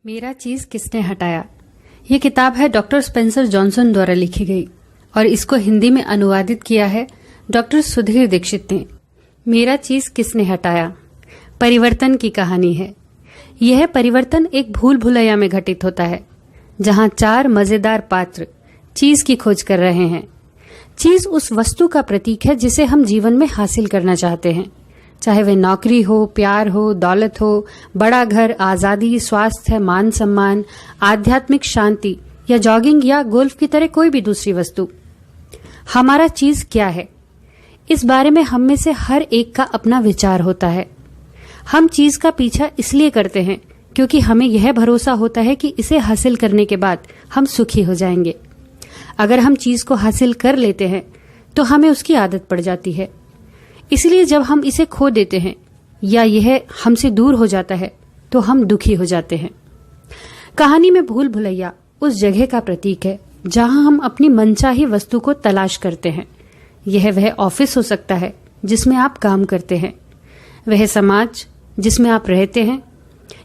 मेरा चीज किसने हटाया। ये किताब है डॉक्टर स्पेंसर जॉनसन द्वारा लिखी गई और इसको हिंदी में अनुवादित किया है डॉक्टर सुधीर दीक्षित ने। मेरा चीज किसने हटाया परिवर्तन की कहानी है। यह परिवर्तन एक भूल भुलैया में घटित होता है, जहां 4 मजेदार पात्र चीज की खोज कर रहे हैं। चीज उस वस्तु का प्रतीक है जिसे हम जीवन में हासिल करना चाहते हैं, चाहे वह नौकरी हो, प्यार हो, दौलत हो, बड़ा घर, आजादी, स्वास्थ्य, मान सम्मान, आध्यात्मिक शांति या जॉगिंग या गोल्फ की तरह कोई भी दूसरी वस्तु। हमारा चीज क्या है, इस बारे में हम में से हर एक का अपना विचार होता है। हम चीज का पीछा इसलिए करते हैं क्योंकि हमें यह भरोसा होता है कि इसे हासिल करने के बाद हम सुखी हो जाएंगे। अगर हम चीज को हासिल कर लेते हैं तो हमें उसकी आदत पड़ जाती है, इसलिए जब हम इसे खो देते हैं या यह हमसे दूर हो जाता है तो हम दुखी हो जाते हैं। कहानी में भूल भुलैया उस जगह का प्रतीक है जहां हम अपनी मनचाही वस्तु को तलाश करते हैं। यह वह ऑफिस हो सकता है जिसमें आप काम करते हैं, वह समाज जिसमें आप रहते हैं,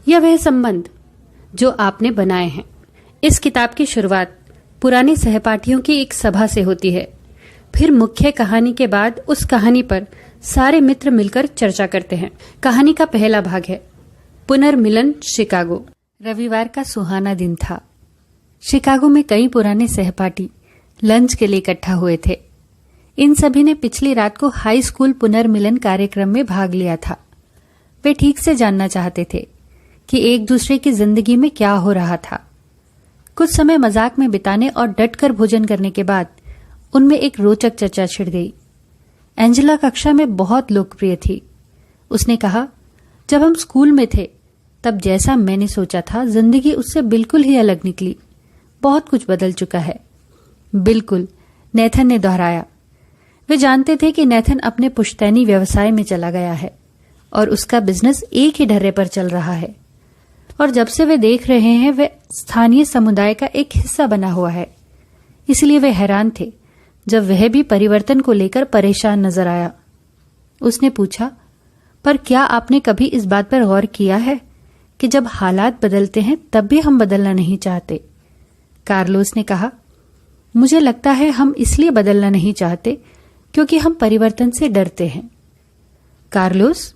या वह संबंध जो आपने बनाए हैं। इस किताब की शुरुआत पुराने सहपाठियों की एक सभा से होती है। फिर मुख्य कहानी के बाद उस कहानी पर सारे मित्र मिलकर चर्चा करते हैं। कहानी का पहला भाग है पुनर्मिलन शिकागो। रविवार का सुहाना दिन था। शिकागो में कई पुराने सहपाठी लंच के लिए इकट्ठा हुए थे। इन सभी ने पिछली रात को हाई स्कूल पुनर्मिलन कार्यक्रम में भाग लिया था। वे ठीक से जानना चाहते थे कि एक दूसरे की जिंदगी में क्या हो रहा था। कुछ समय मजाक में बिताने और डटकर भोजन करने के बाद उनमें एक रोचक चर्चा छिड़ गई। एंजेला कक्षा में बहुत लोकप्रिय थी। उसने कहा, जब हम स्कूल में थे तब जैसा मैंने सोचा था जिंदगी उससे बिल्कुल ही अलग निकली। बहुत कुछ बदल चुका है। बिल्कुल, नेथन ने दोहराया। वे जानते थे कि नेथन अपने पुश्तैनी व्यवसाय में चला गया है और उसका बिजनेस एक ही ढर्रे पर चल रहा है, और जब से वे देख रहे हैं वह स्थानीय समुदाय का एक हिस्सा बना हुआ है। इसलिए वे हैरान थे जब वह भी परिवर्तन को लेकर परेशान नजर आया। उसने पूछा, पर क्या आपने कभी इस बात पर गौर किया है कि जब हालात बदलते हैं तब भी हम बदलना नहीं चाहते? कार्लोस ने कहा, मुझे लगता है हम इसलिए बदलना नहीं चाहते क्योंकि हम परिवर्तन से डरते हैं। कार्लोस,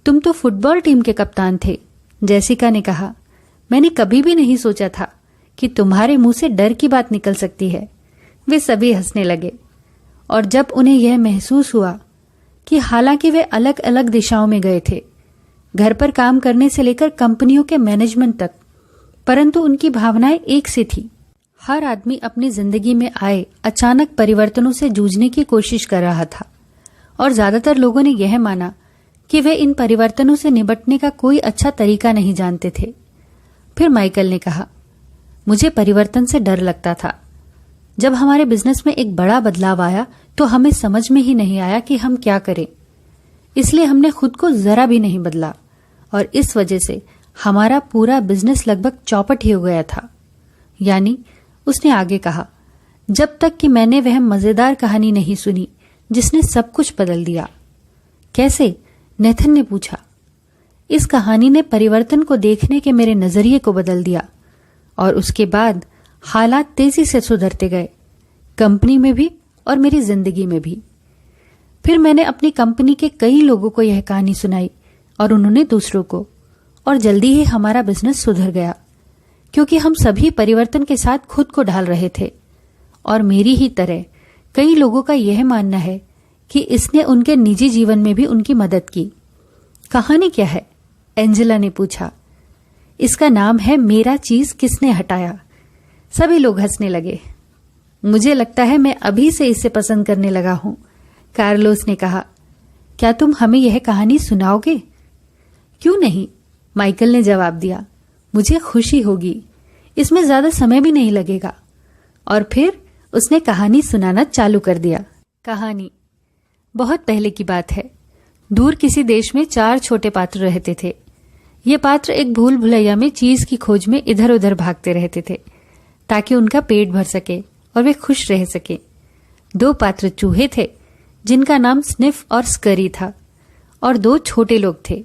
तुम तो फुटबॉल टीम के कप्तान थे, जेसिका ने कहा। मैंने कभी भी नहीं सोचा था कि तुम्हारे मुंह से डर की बात निकल सकती है। वे सभी हंसने लगे, और जब उन्हें यह महसूस हुआ कि हालांकि वे अलग अलग दिशाओं में गए थे, घर पर काम करने से लेकर कंपनियों के मैनेजमेंट तक, परंतु उनकी भावनाएं एक सी थी। हर आदमी अपनी जिंदगी में आए अचानक परिवर्तनों से जूझने की कोशिश कर रहा था, और ज्यादातर लोगों ने यह माना कि वे इन परिवर्तनों से निपटने का कोई अच्छा तरीका नहीं जानते थे। फिर माइकल ने कहा, मुझे परिवर्तन से डर लगता था। जब हमारे बिजनेस में एक बड़ा बदलाव आया तो हमें समझ में ही नहीं आया कि हम क्या करें। इसलिए हमने खुद को जरा भी नहीं बदला, और इस वजह से हमारा पूरा बिजनेस लगभग चौपट ही हो गया था। यानी, उसने आगे कहा, जब तक कि मैंने वह मजेदार कहानी नहीं सुनी जिसने सब कुछ बदल दिया। कैसे? नेथन ने पूछा। इस कहानी ने परिवर्तन को देखने के मेरे नजरिए को बदल दिया, और उसके बाद हालात तेजी से सुधरते गए, कंपनी में भी और मेरी जिंदगी में भी। फिर मैंने अपनी कंपनी के कई लोगों को यह कहानी सुनाई और उन्होंने दूसरों को, और जल्दी ही हमारा बिजनेस सुधर गया क्योंकि हम सभी परिवर्तन के साथ खुद को ढाल रहे थे। और मेरी ही तरह कई लोगों का यह मानना है कि इसने उनके निजी जीवन में भी उनकी मदद की। कहानी क्या है? एंजेला ने पूछा। इसका नाम है मेरा चीज किसने हटाया। सभी लोग हंसने लगे। मुझे लगता है मैं अभी से इसे पसंद करने लगा हूं, कार्लोस ने कहा। क्या तुम हमें यह कहानी सुनाओगे? क्यों नहीं, माइकल ने जवाब दिया। मुझे खुशी होगी, इसमें ज्यादा समय भी नहीं लगेगा। और फिर उसने कहानी सुनाना चालू कर दिया। कहानी बहुत पहले की बात है। दूर किसी देश में 4 छोटे पात्र रहते थे। ये पात्र एक भूल भुलैया में चीज की खोज में इधर उधर भागते रहते थे ताकि उनका पेट भर सके और वे खुश रह सके। 2 पात्र चूहे थे जिनका नाम स्निफ और स्करी था, और 2 छोटे लोग थे।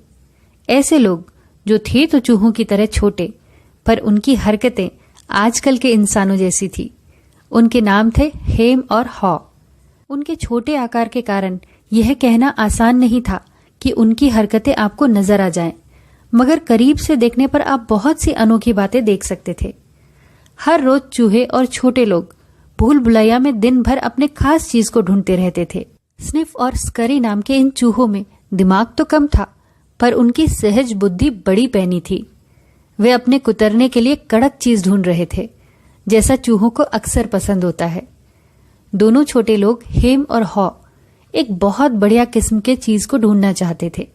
ऐसे लोग जो थे तो चूहों की तरह छोटे, पर उनकी हरकतें आजकल के इंसानों जैसी थी। उनके नाम थे हेम और हॉ। उनके छोटे आकार के कारण यह कहना आसान नहीं था कि उनकी हरकतें आपको नजर आ जाएं, मगर करीब से देखने पर आप बहुत सी अनोखी बातें देख सकते थे। हर रोज चूहे और छोटे लोग भूल भुलैया में दिन भर अपने खास चीज को ढूंढते रहते थे। स्निफ और स्करी नाम के इन चूहों में दिमाग तो कम था, पर उनकी सहज बुद्धि बड़ी पैनी थी। वे अपने कुतरने के लिए कड़क चीज ढूंढ रहे थे, जैसा चूहों को अक्सर पसंद होता है। दोनों छोटे लोग हेम और हॉ एक बहुत बढ़िया किस्म के चीज को ढूंढना चाहते थे।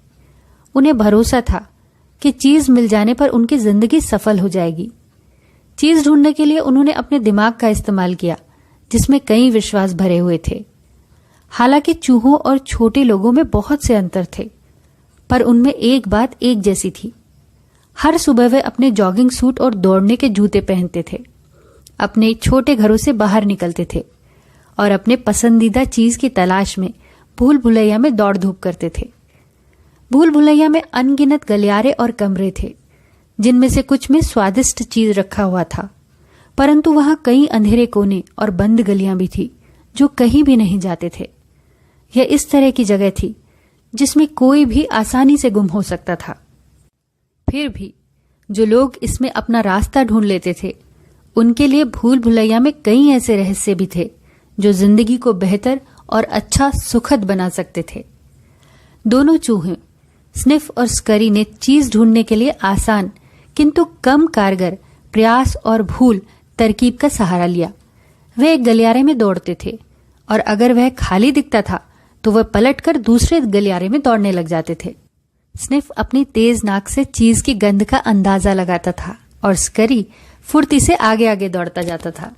उन्हें भरोसा था कि चीज मिल जाने पर उनकी जिंदगी सफल हो जाएगी। चीज ढूंढने के लिए उन्होंने अपने दिमाग का इस्तेमाल किया, जिसमें कई विश्वास भरे हुए थे। हालांकि चूहों और छोटे लोगों में बहुत से अंतर थे, पर उनमें एक बात एक जैसी थी। हर सुबह वे अपने जॉगिंग सूट और दौड़ने के जूते पहनते थे, अपने छोटे घरों से बाहर निकलते थे और अपने पसंदीदा चीज की तलाश में भूल भुलैया में दौड़ धूप करते थे। भूल भुलैया में अनगिनत गलियारे और कमरे थे, जिनमें से कुछ में स्वादिष्ट चीज रखा हुआ था, परंतु वहां कई अंधेरे कोने और बंद गलियां भी थी जो कहीं भी नहीं जाते थे। यह इस तरह की जगह थी जिसमें कोई भी आसानी से गुम हो सकता था। फिर भी जो लोग इसमें अपना रास्ता ढूंढ लेते थे, उनके लिए भूल भुलैया में कई ऐसे रहस्य भी थे जो जिंदगी को बेहतर और अच्छा सुखद बना सकते थे। दोनों चूहे स्निफ और स्करी ने चीज ढूंढने के लिए आसान किंतु कम कारगर प्रयास और भूल तरकीब का सहारा लिया। वे एक गलियारे में दौड़ते थे और अगर वह खाली दिखता था तो वह पलटकर दूसरे गलियारे में दौड़ने लग जाते थे। स्निफ अपनी तेज नाक से चीज की गंध का अंदाजा लगाता था और स्करी फुर्ती से आगे आगे दौड़ता जाता था।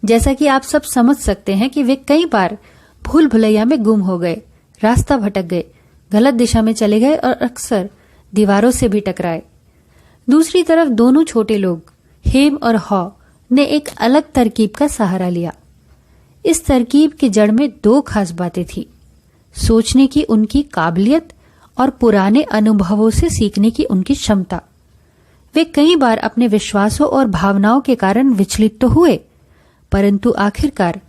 जैसा कि आप सब समझ सकते हैं कि वे कई बार भूल भुलैया में गुम हो गए, रास्ता भटक गए, गलत दिशा में चले गए और अक्सर दीवारों से भी टकराए। दूसरी तरफ दोनों छोटे लोग हेम और हॉ ने एक अलग तरकीब का सहारा लिया। इस तरकीब की जड़ में दो खास बातें थी: सोचने की उनकी काबिलियत और पुराने अनुभवों से सीखने की उनकी क्षमता। वे कई बार अपने विश्वासों और भावनाओं के कारण विचलित तो हुए, परंतु आखिरकार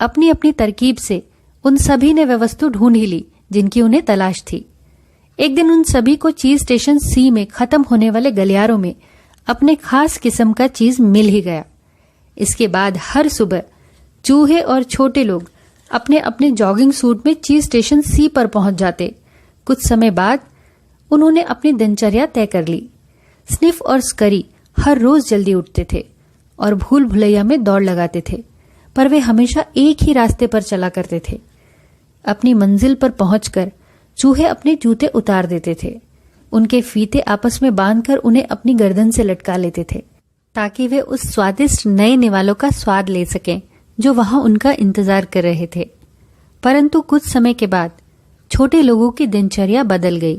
अपनी अपनी तरकीब से उन सभी ने वह वस्तु ढूंढ ही ली जिनकी उन्हें तलाश थी। एक दिन उन सभी को चीज स्टेशन सी में खत्म होने वाले गलियारों में अपने खास किस्म का चीज मिल ही गया। इसके बाद हर सुबह चूहे और छोटे लोग अपने अपने जॉगिंग सूट में चीज स्टेशन सी पर पहुंच जाते। कुछ समय बाद उन्होंने अपनी दिनचर्या तय कर ली। स्निफ और स्करी हर रोज जल्दी उठते थे और भूल भुलैया में दौड़ लगाते थे, पर वे हमेशा एक ही रास्ते पर चला करते थे। अपनी मंजिल पर पहुंचकर चूहे अपने जूते उतार देते थे। उनके फीते आपस में बांधकर उन्हें अपनी गर्दन से लटका लेते थे, ताकि वे उस स्वादिष्ट नए निवालों का स्वाद ले सकें जो वहां उनका इंतजार कर रहे थे। परंतु कुछ समय के बाद छोटे लोगों की दिनचर्या बदल गई।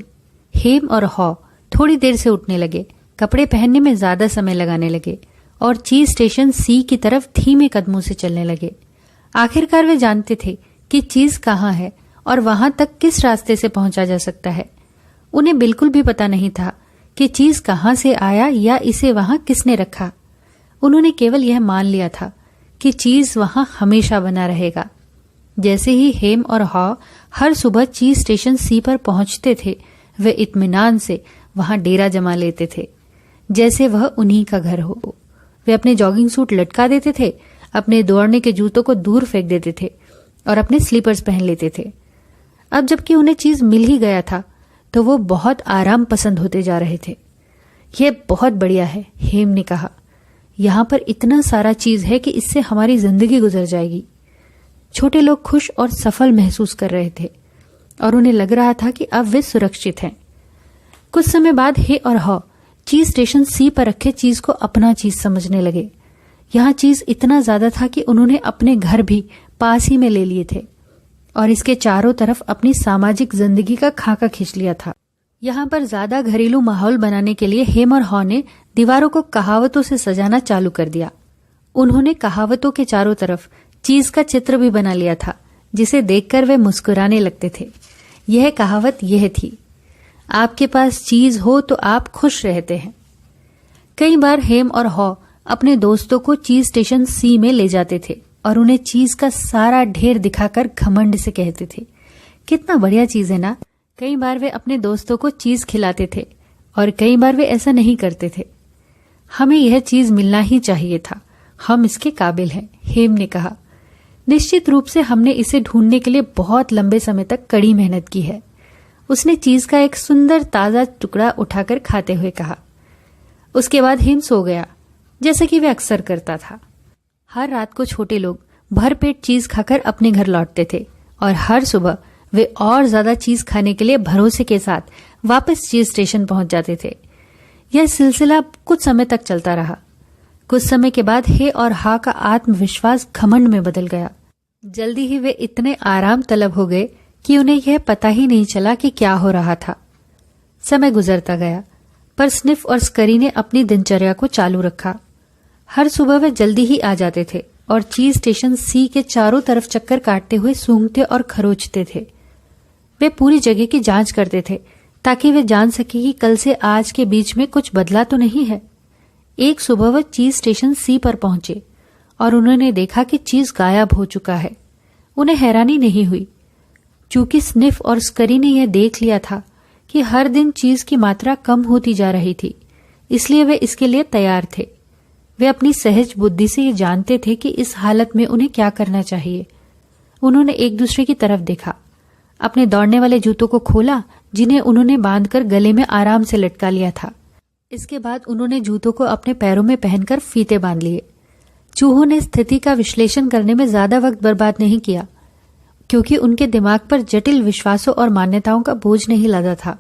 हेम और हॉ थोड़ी देर से उठने लगे, कपड़े पहनने में ज्यादा समय लगाने लगे और चीज स्टेशन सी की तरफ धीमे कदमों से चलने लगे। आखिरकार वे जानते थे कि चीज कहाँ है और वहां तक किस रास्ते से पहुंचा जा सकता है। उन्हें बिल्कुल भी पता नहीं था कि चीज कहाँ से आया या इसे वहां किसने रखा। उन्होंने केवल यह मान लिया था कि चीज वहां हमेशा बना रहेगा। जैसे ही हेम और हॉ हर सुबह चीज स्टेशन सी पर पहुंचते थे, वे इत्मीनान से वहां डेरा जमा लेते थे, जैसे वह उन्हीं का घर हो। वे अपने जॉगिंग सूट लटका देते थे, अपने दौड़ने के जूतों को दूर फेंक देते थे और अपने स्लीपर्स पहन लेते थे। अब जबकि उन्हें चीज मिल ही गया था, तो वो बहुत आराम पसंद होते जा रहे थे। यह बहुत बढ़िया है, हेम ने कहा। यहां पर इतना सारा चीज है कि इससे हमारी जिंदगी गुजर जाएगी। छोटे लोग खुश और सफल महसूस कर रहे थे और उन्हें लग रहा था कि अब वे सुरक्षित हैं। कुछ समय बाद हे और हॉ चीज स्टेशन सी पर रखे चीज को अपना चीज समझने लगे। यहाँ चीज इतना ज्यादा था कि उन्होंने अपने घर भी पास ही में ले लिए थे और इसके चारों तरफ अपनी सामाजिक जिंदगी का खाका खींच लिया था। यहाँ पर ज्यादा घरेलू माहौल बनाने के लिए हेम और हॉ ने दीवारों को कहावतों से सजाना चालू कर दिया। उन्होंने कहावतों के चारों तरफ चीज का चित्र भी बना लिया था, जिसे देखकर वे मुस्कुराने लगते थे। यह कहावत यह थी: आपके पास चीज हो तो आप खुश रहते हैं। कई बार हेम और हॉ अपने दोस्तों को चीज स्टेशन सी में ले जाते थे और उन्हें चीज का सारा ढेर दिखाकर घमंड से कहते थे, कितना बढ़िया चीज है ना। कई बार वे अपने दोस्तों को चीज खिलाते थे और कई बार वे ऐसा नहीं करते थे। हमें यह चीज मिलना ही चाहिए था, हम इसके काबिल हैं, हेम ने कहा। निश्चित रूप से हमने इसे ढूंढने के लिए बहुत लंबे समय तक कड़ी मेहनत की है, उसने चीज का एक सुंदर ताजा टुकड़ा उठाकर खाते हुए कहा। उसके बाद हेम सो गया, जैसा कि वह अक्सर करता था। हर रात को छोटे लोग भरपेट चीज खाकर अपने घर लौटते थे और हर सुबह वे और ज्यादा चीज खाने के लिए भरोसे के साथ वापस चीज स्टेशन पहुंच जाते थे। यह सिलसिला कुछ समय तक चलता रहा। कुछ समय के बाद हे और हा का आत्मविश्वास घमंड में बदल गया। जल्दी ही वे इतने आराम तलब हो गए कि उन्हें यह पता ही नहीं चला कि क्या हो रहा था। समय गुजरता गया, पर स्निफ और स्करी ने अपनी दिनचर्या को चालू रखा। हर सुबह वे जल्दी ही आ जाते थे और चीज स्टेशन सी के चारों तरफ चक्कर काटते हुए सूंघते और खरोचते थे। वे पूरी जगह की जांच करते थे ताकि वे जान सके कि कल से आज के बीच में कुछ बदला तो नहीं है। एक सुबह वह चीज स्टेशन सी पर पहुंचे और उन्होंने देखा कि चीज गायब हो चुका है। उन्हें हैरानी नहीं हुई, चूंकि स्निफ और स्करी ने यह देख लिया था कि हर दिन चीज की मात्रा कम होती जा रही थी, इसलिए वे इसके लिए तैयार थे। वे अपनी सहज बुद्धि से ये जानते थे कि इस हालत में उन्हें क्या करना चाहिए। उन्होंने एक दूसरे की तरफ देखा, अपने दौड़ने वाले जूतों को खोला जिन्हें उन्होंने बांधकर गले में आराम से लटका लिया था। इसके बाद उन्होंने जूतों को अपने पैरों में पहनकर फीते बांध लिए। चूहों ने स्थिति का विश्लेषण करने में ज्यादा वक्त बर्बाद नहीं किया, क्योंकि उनके दिमाग पर जटिल विश्वासों और मान्यताओं का बोझ नहीं लदा था।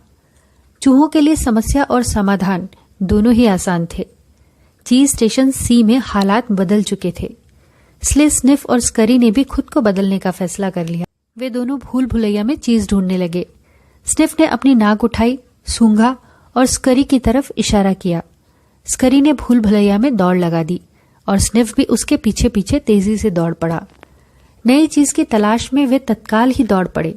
चूहों के लिए समस्या और समाधान दोनों ही आसान थे। चीज स्टेशन सी में हालात बदल चुके थे, इसलिए स्निफ और स्करी ने भी खुद को बदलने का फैसला कर लिया। वे दोनों भूल भुलैया में चीज ढूंढने लगे। स्निफ ने अपनी नाक उठाई, सूंघा और स्करी की तरफ इशारा किया। स्करी ने भूल भुलैया में दौड़ लगा दी और स्निफ भी उसके पीछे पीछे तेजी से दौड़ पड़ा। नई चीज की तलाश में वे तत्काल ही दौड़ पड़े।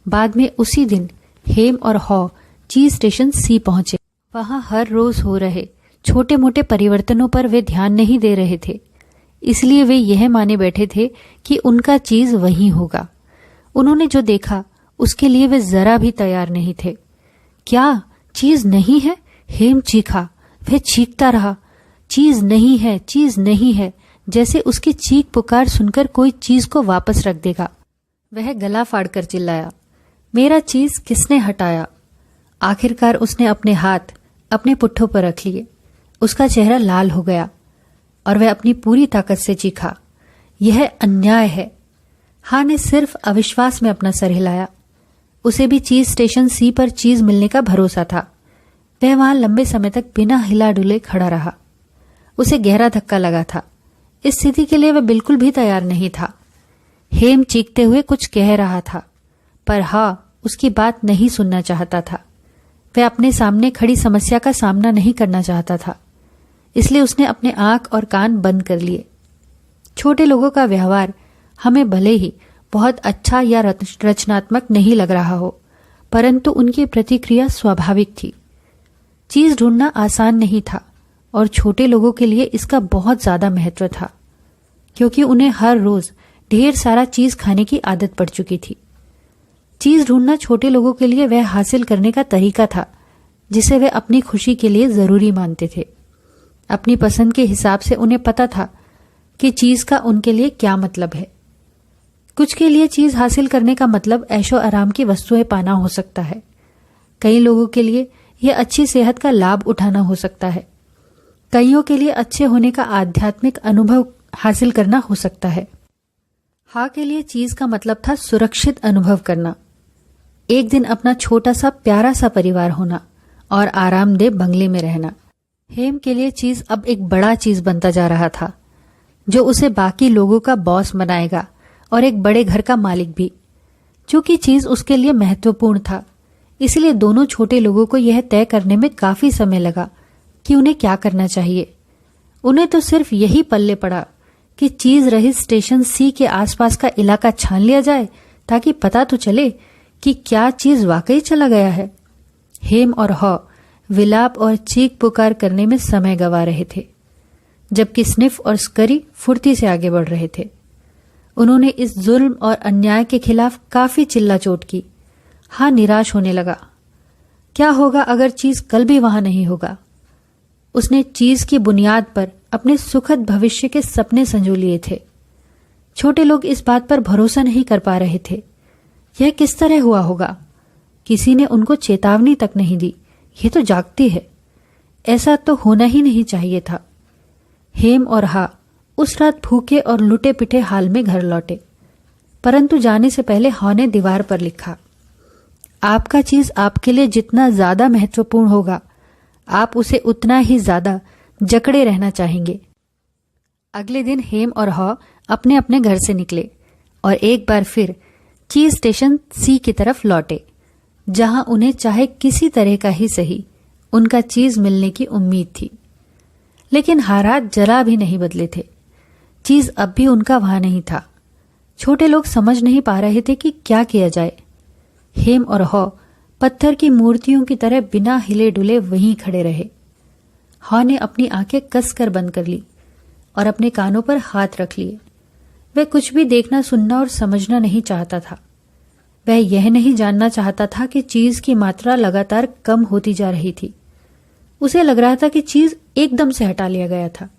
बाद में उसी दिन हेम और हॉ चीज स्टेशन सी पहुंचे। वहां हर रोज हो रहे छोटे मोटे परिवर्तनों पर वे ध्यान नहीं दे रहे थे, इसलिए वे यह माने बैठे थे कि उनका चीज वहीं होगा। उन्होंने जो देखा उसके लिए वे जरा भी तैयार नहीं थे। क्या चीज नहीं है? हेम चीखा। वह चीखता रहा, चीज नहीं है, चीज नहीं है, जैसे उसकी चीख पुकार सुनकर कोई चीज को वापस रख देगा। वह गला फाड़कर चिल्लाया, मेरा चीज किसने हटाया? आखिरकार उसने अपने हाथ अपने पुट्ठों पर रख लिए। उसका चेहरा लाल हो गया और वह अपनी पूरी ताकत से चीखा, यह अन्याय है। हा ने सिर्फ अविश्वास में अपना सर हिलाया। उसे भी चीज स्टेशन सी पर चीज मिलने का भरोसा था। वह वहां लंबे समय तक बिना हिला डुले खड़ा रहा। उसे गहरा धक्का लगा था। इस स्थिति के लिए वह बिल्कुल भी तैयार नहीं था। हेम चीखते हुए कुछ कह रहा था, पर हा उसकी बात नहीं सुनना चाहता था। वह अपने सामने खड़ी समस्या का सामना नहीं करना चाहता था, इसलिए उसने अपने आंख और कान बंद कर लिए। छोटे लोगों का व्यवहार हमें भले ही बहुत अच्छा या रचनात्मक नहीं लग रहा हो, परंतु उनकी प्रतिक्रिया स्वाभाविक थी। चीज ढूंढना आसान नहीं था और छोटे लोगों के लिए इसका बहुत ज्यादा महत्व था, क्योंकि उन्हें हर रोज ढेर सारा चीज खाने की आदत पड़ चुकी थी। चीज ढूंढना छोटे लोगों के लिए वह हासिल करने का तरीका था जिसे वे अपनी खुशी के लिए जरूरी मानते थे। अपनी पसंद के हिसाब से उन्हें पता था कि चीज का उनके लिए क्या मतलब है। कुछ के लिए चीज हासिल करने का मतलब ऐशो आराम की वस्तुएं पाना हो सकता है। कई लोगों के लिए यह अच्छी सेहत का लाभ उठाना हो सकता है। कईयों के लिए अच्छे होने का आध्यात्मिक अनुभव हासिल करना हो सकता है। हा के लिए चीज का मतलब था सुरक्षित अनुभव करना, एक दिन अपना छोटा सा प्यारा सा परिवार होना और आरामदेह बंगले में रहना। हेम के लिए चीज अब एक बड़ा चीज बनता जा रहा था, जो उसे बाकी लोगों का बॉस बनाएगा और एक बड़े घर का मालिक भी। चूंकि चीज उसके लिए महत्वपूर्ण था, इसलिए दोनों छोटे लोगों को यह तय करने में काफी समय लगा कि उन्हें क्या करना चाहिए। उन्हें तो सिर्फ यही पल्ले पड़ा कि चीज रहित स्टेशन सी के आसपास का इलाका छान लिया जाए, ताकि पता तो चले कि क्या चीज वाकई चला गया है। हेम और हॉ विलाप और चीख पुकार करने में समय गंवा रहे थे, जबकि स्निफ और स्करी फुर्ती से आगे बढ़ रहे थे। उन्होंने इस जुल्म और अन्याय के खिलाफ काफी चिल्ला चोट की। हाँ निराश होने लगा। क्या होगा अगर चीज कल भी वहां नहीं होगा? उसने चीज की बुनियाद पर अपने सुखद भविष्य के सपने संजो लिए थे। छोटे लोग इस बात पर भरोसा नहीं कर पा रहे थे। यह किस तरह हुआ होगा? किसी ने उनको चेतावनी तक नहीं दी। ये तो जागती है, ऐसा तो होना ही नहीं चाहिए था। हेम और हा उस रात भूखे और लुटे पिटे हाल में घर लौटे, परंतु जाने से पहले हा ने दीवार पर लिखा, आपका चीज आपके लिए जितना ज्यादा महत्वपूर्ण होगा, आप उसे उतना ही ज्यादा जकड़े रहना चाहेंगे। अगले दिन हेम और हा अपने अपने घर से निकले और एक बार फिर चीज स्टेशन सी की तरफ लौटे, जहां उन्हें चाहे किसी तरह का ही सही उनका चीज मिलने की उम्मीद थी। लेकिन हालात जरा भी नहीं बदले थे। चीज अब भी उनका वहां नहीं था। छोटे लोग समझ नहीं पा रहे थे कि क्या किया जाए। हेम और हॉ पत्थर की मूर्तियों की तरह बिना हिले डुले वहीं खड़े रहे। हॉ ने अपनी आंखें कसकर बंद कर ली और अपने कानों पर हाथ रख लिए। वह कुछ भी देखना, सुनना और समझना नहीं चाहता था। वह यह नहीं जानना चाहता था कि चीज की मात्रा लगातार कम होती जा रही थी। उसे लग रहा था कि चीज एकदम से हटा लिया गया था।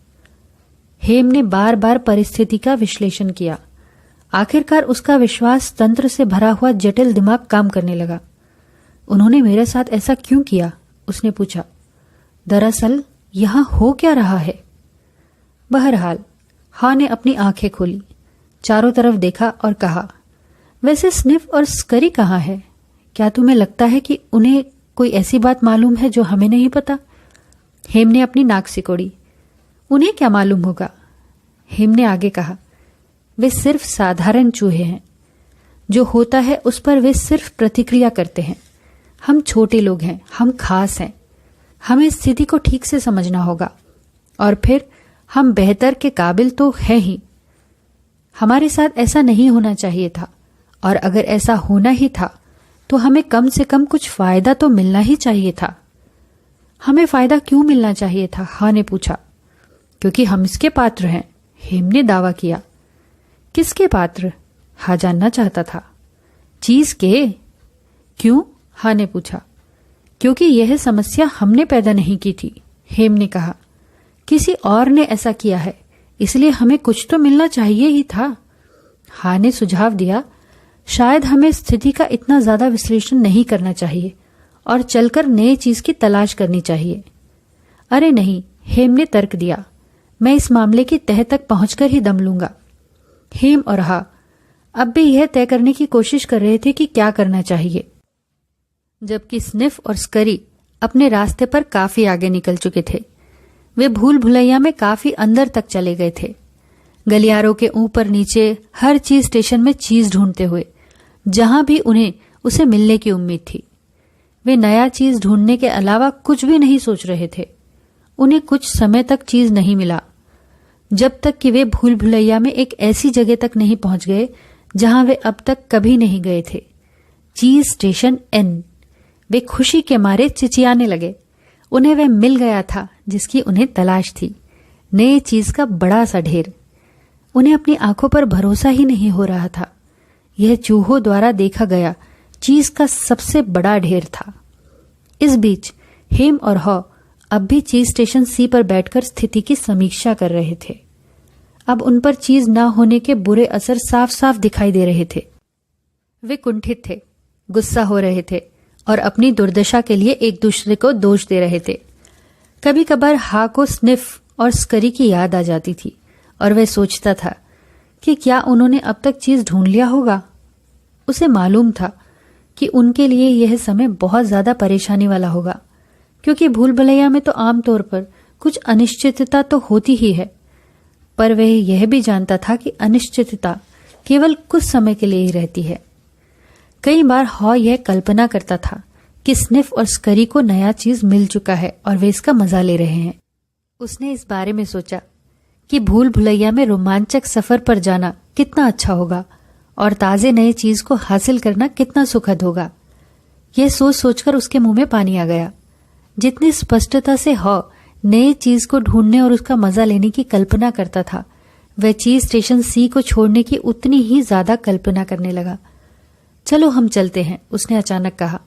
हेम ने बार बार परिस्थिति का विश्लेषण किया। आखिरकार उसका विश्वास तंत्र से भरा हुआ जटिल दिमाग काम करने लगा। उन्होंने मेरे साथ ऐसा क्यों किया? उसने पूछा। दरअसल यहां हो क्या रहा है? बहरहाल हा ने अपनी आंखें खोली, चारों तरफ देखा और कहा, वैसे स्निफ और स्करी कहाँ है? क्या तुम्हें लगता है कि उन्हें कोई ऐसी बात मालूम है जो हमें नहीं पता? हेम ने अपनी नाक सिकोड़ी। उन्हें क्या मालूम होगा? हेम ने आगे कहा, वे सिर्फ साधारण चूहे हैं। जो होता है उस पर वे सिर्फ प्रतिक्रिया करते हैं। हम छोटे लोग हैं, हम खास हैं। हमें स्थिति को ठीक से समझना होगा और फिर हम बेहतर के काबिल तो हैं ही। हमारे साथ ऐसा नहीं होना चाहिए था, और अगर ऐसा होना ही था तो हमें कम से कम कुछ फायदा तो मिलना ही चाहिए था। हमें फायदा क्यों मिलना चाहिए था? हा ने पूछा। क्योंकि हम इसके पात्र हैं, हेम ने दावा किया। किसके पात्र? हा जानना चाहता था। चीज के। क्यों? हा ने पूछा। क्योंकि यह समस्या हमने पैदा नहीं की थी, हेम ने कहा। किसी और ने ऐसा किया है, इसलिए हमें कुछ तो मिलना चाहिए ही था। हा ने सुझाव दिया, शायद हमें स्थिति का इतना ज्यादा विश्लेषण नहीं करना चाहिए और चलकर नए चीज की तलाश करनी चाहिए। अरे नहीं, हेम ने तर्क दिया, मैं इस मामले की तह तक पहुंचकर ही दम लूंगा। हेम और हा अब भी यह तय करने की कोशिश कर रहे थे कि क्या करना चाहिए, जबकि स्निफ और स्करी अपने रास्ते पर काफी आगे निकल चुके थे। वे भूल भुलैया में काफी अंदर तक चले गए थे, गलियारों के ऊपर नीचे हर चीज स्टेशन में चीज ढूंढते हुए, जहां भी उन्हें उसे मिलने की उम्मीद थी। वे नया चीज ढूंढने के अलावा कुछ भी नहीं सोच रहे थे। उन्हें कुछ समय तक चीज नहीं मिला, जब तक कि वे भूल भुलैया में एक ऐसी जगह तक नहीं पहुंच गए जहां वे अब तक कभी नहीं गए थे, चीज स्टेशन एन। वे खुशी के मारे चिचियाने लगे। उन्हें वह मिल गया था जिसकी उन्हें तलाश थी, नए चीज का बड़ा सा ढेर। उन्हें अपनी आंखों पर भरोसा ही नहीं हो रहा था। यह चूहों द्वारा देखा गया चीज का सबसे बड़ा ढेर था। इस बीच हेम और हॉ अब भी चीज स्टेशन सी पर बैठकर स्थिति की समीक्षा कर रहे थे। अब उन पर चीज न होने के बुरे असर साफ साफ दिखाई दे रहे थे। वे कुंठित थे, गुस्सा हो रहे थे और अपनी दुर्दशा के लिए एक दूसरे को दोष दे रहे थे। कभी कभार हा को स्निफ और स्करी की याद आ जाती थी और वह सोचता था कि क्या उन्होंने अब तक चीज ढूंढ लिया होगा। उसे मालूम था कि उनके लिए यह समय बहुत ज्यादा परेशानी वाला होगा, क्योंकि भूल भुलैया में तो आमतौर पर कुछ अनिश्चितता तो होती ही है, पर वह यह भी जानता था कि अनिश्चितता केवल कुछ समय के लिए ही रहती है। कई बार हॉ यह कल्पना करता था कि स्निफ और स्करी को नया चीज मिल चुका है और वे इसका मजा ले रहे हैं। उसने इस बारे में सोचा कि भूल भुलैया में रोमांचक सफर पर जाना कितना अच्छा होगा और ताजे नए चीज को हासिल करना कितना सुखद होगा। यह सोच सोचकर उसके मुंह में पानी आ गया। जितनी स्पष्टता से हॉ नए चीज को ढूंढने और उसका मजा लेने की कल्पना करता था, वह चीज स्टेशन सी को छोड़ने की उतनी ही ज्यादा कल्पना करने लगा। चलो हम चलते हैं, उसने अचानक कहा।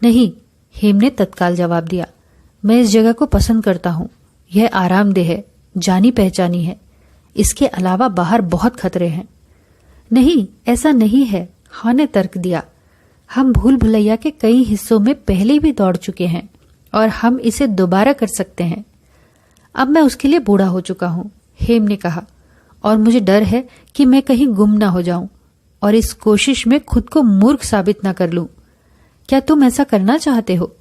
नहीं, हेम ने तत्काल जवाब दिया। मैं इस जगह को पसंद करता हूं। यह आरामदेह है, जानी पहचानी है। इसके अलावा बाहर बहुत खतरे हैं। नहीं, ऐसा नहीं है, हाँ ने तर्क दिया। हम भूल भुलैया के कई हिस्सों में पहले भी दौड़ चुके हैं और हम इसे दोबारा कर सकते हैं। अब मैं उसके लिए बूढ़ा हो चुका हूं, हेम ने कहा, और मुझे डर है कि मैं कहीं गुम ना हो जाऊं और इस कोशिश में खुद को मूर्ख साबित ना कर लूं। क्या तुम ऐसा करना चाहते हो?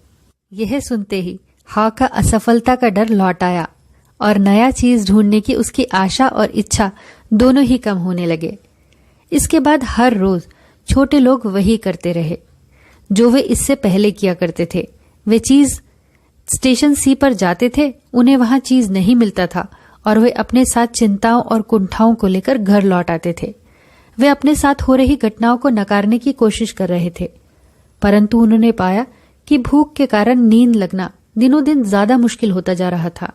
यह सुनते ही हा का असफलता का डर लौट आया और नया चीज ढूंढने की उसकी आशा और इच्छा दोनों ही कम होने लगे। इसके बाद हर रोज छोटे लोग वही करते रहे जो वे इससे पहले किया करते थे। वे चीज स्टेशन सी पर जाते थे, उन्हें वहां चीज नहीं मिलता था और वे अपने साथ चिंताओं और कुंठाओं को लेकर घर लौट आते थे। वे अपने साथ हो रही घटनाओं को नकारने की कोशिश कर रहे थे, परंतु उन्होंने पाया कि भूख के कारण नींद लगना दिनों दिन ज्यादा मुश्किल होता जा रहा था।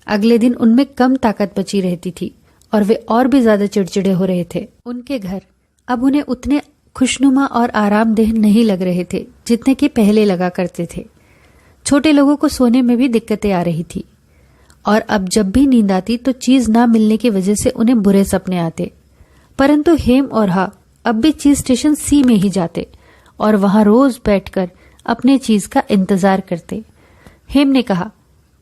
अगले दिन उनमें कम ताकत बची रहती थी और वे और भी ज्यादा चिड़चिड़े हो रहे थे। उनके घर अब उन्हें उतने खुशनुमा और आरामदेह नहीं लग रहे थे जितने कि पहले लगा करते थे। छोटे लोगों को सोने में भी दिक्कतें आ रही थी और अब जब भी नींद आती तो चीज ना मिलने की वजह से उन्हें बुरे सपने आते। परंतु हेम और हा अब भी चीज स्टेशन सी में ही जाते और वहां रोज बैठकर अपने चीज का इंतजार करते। हेम ने कहा,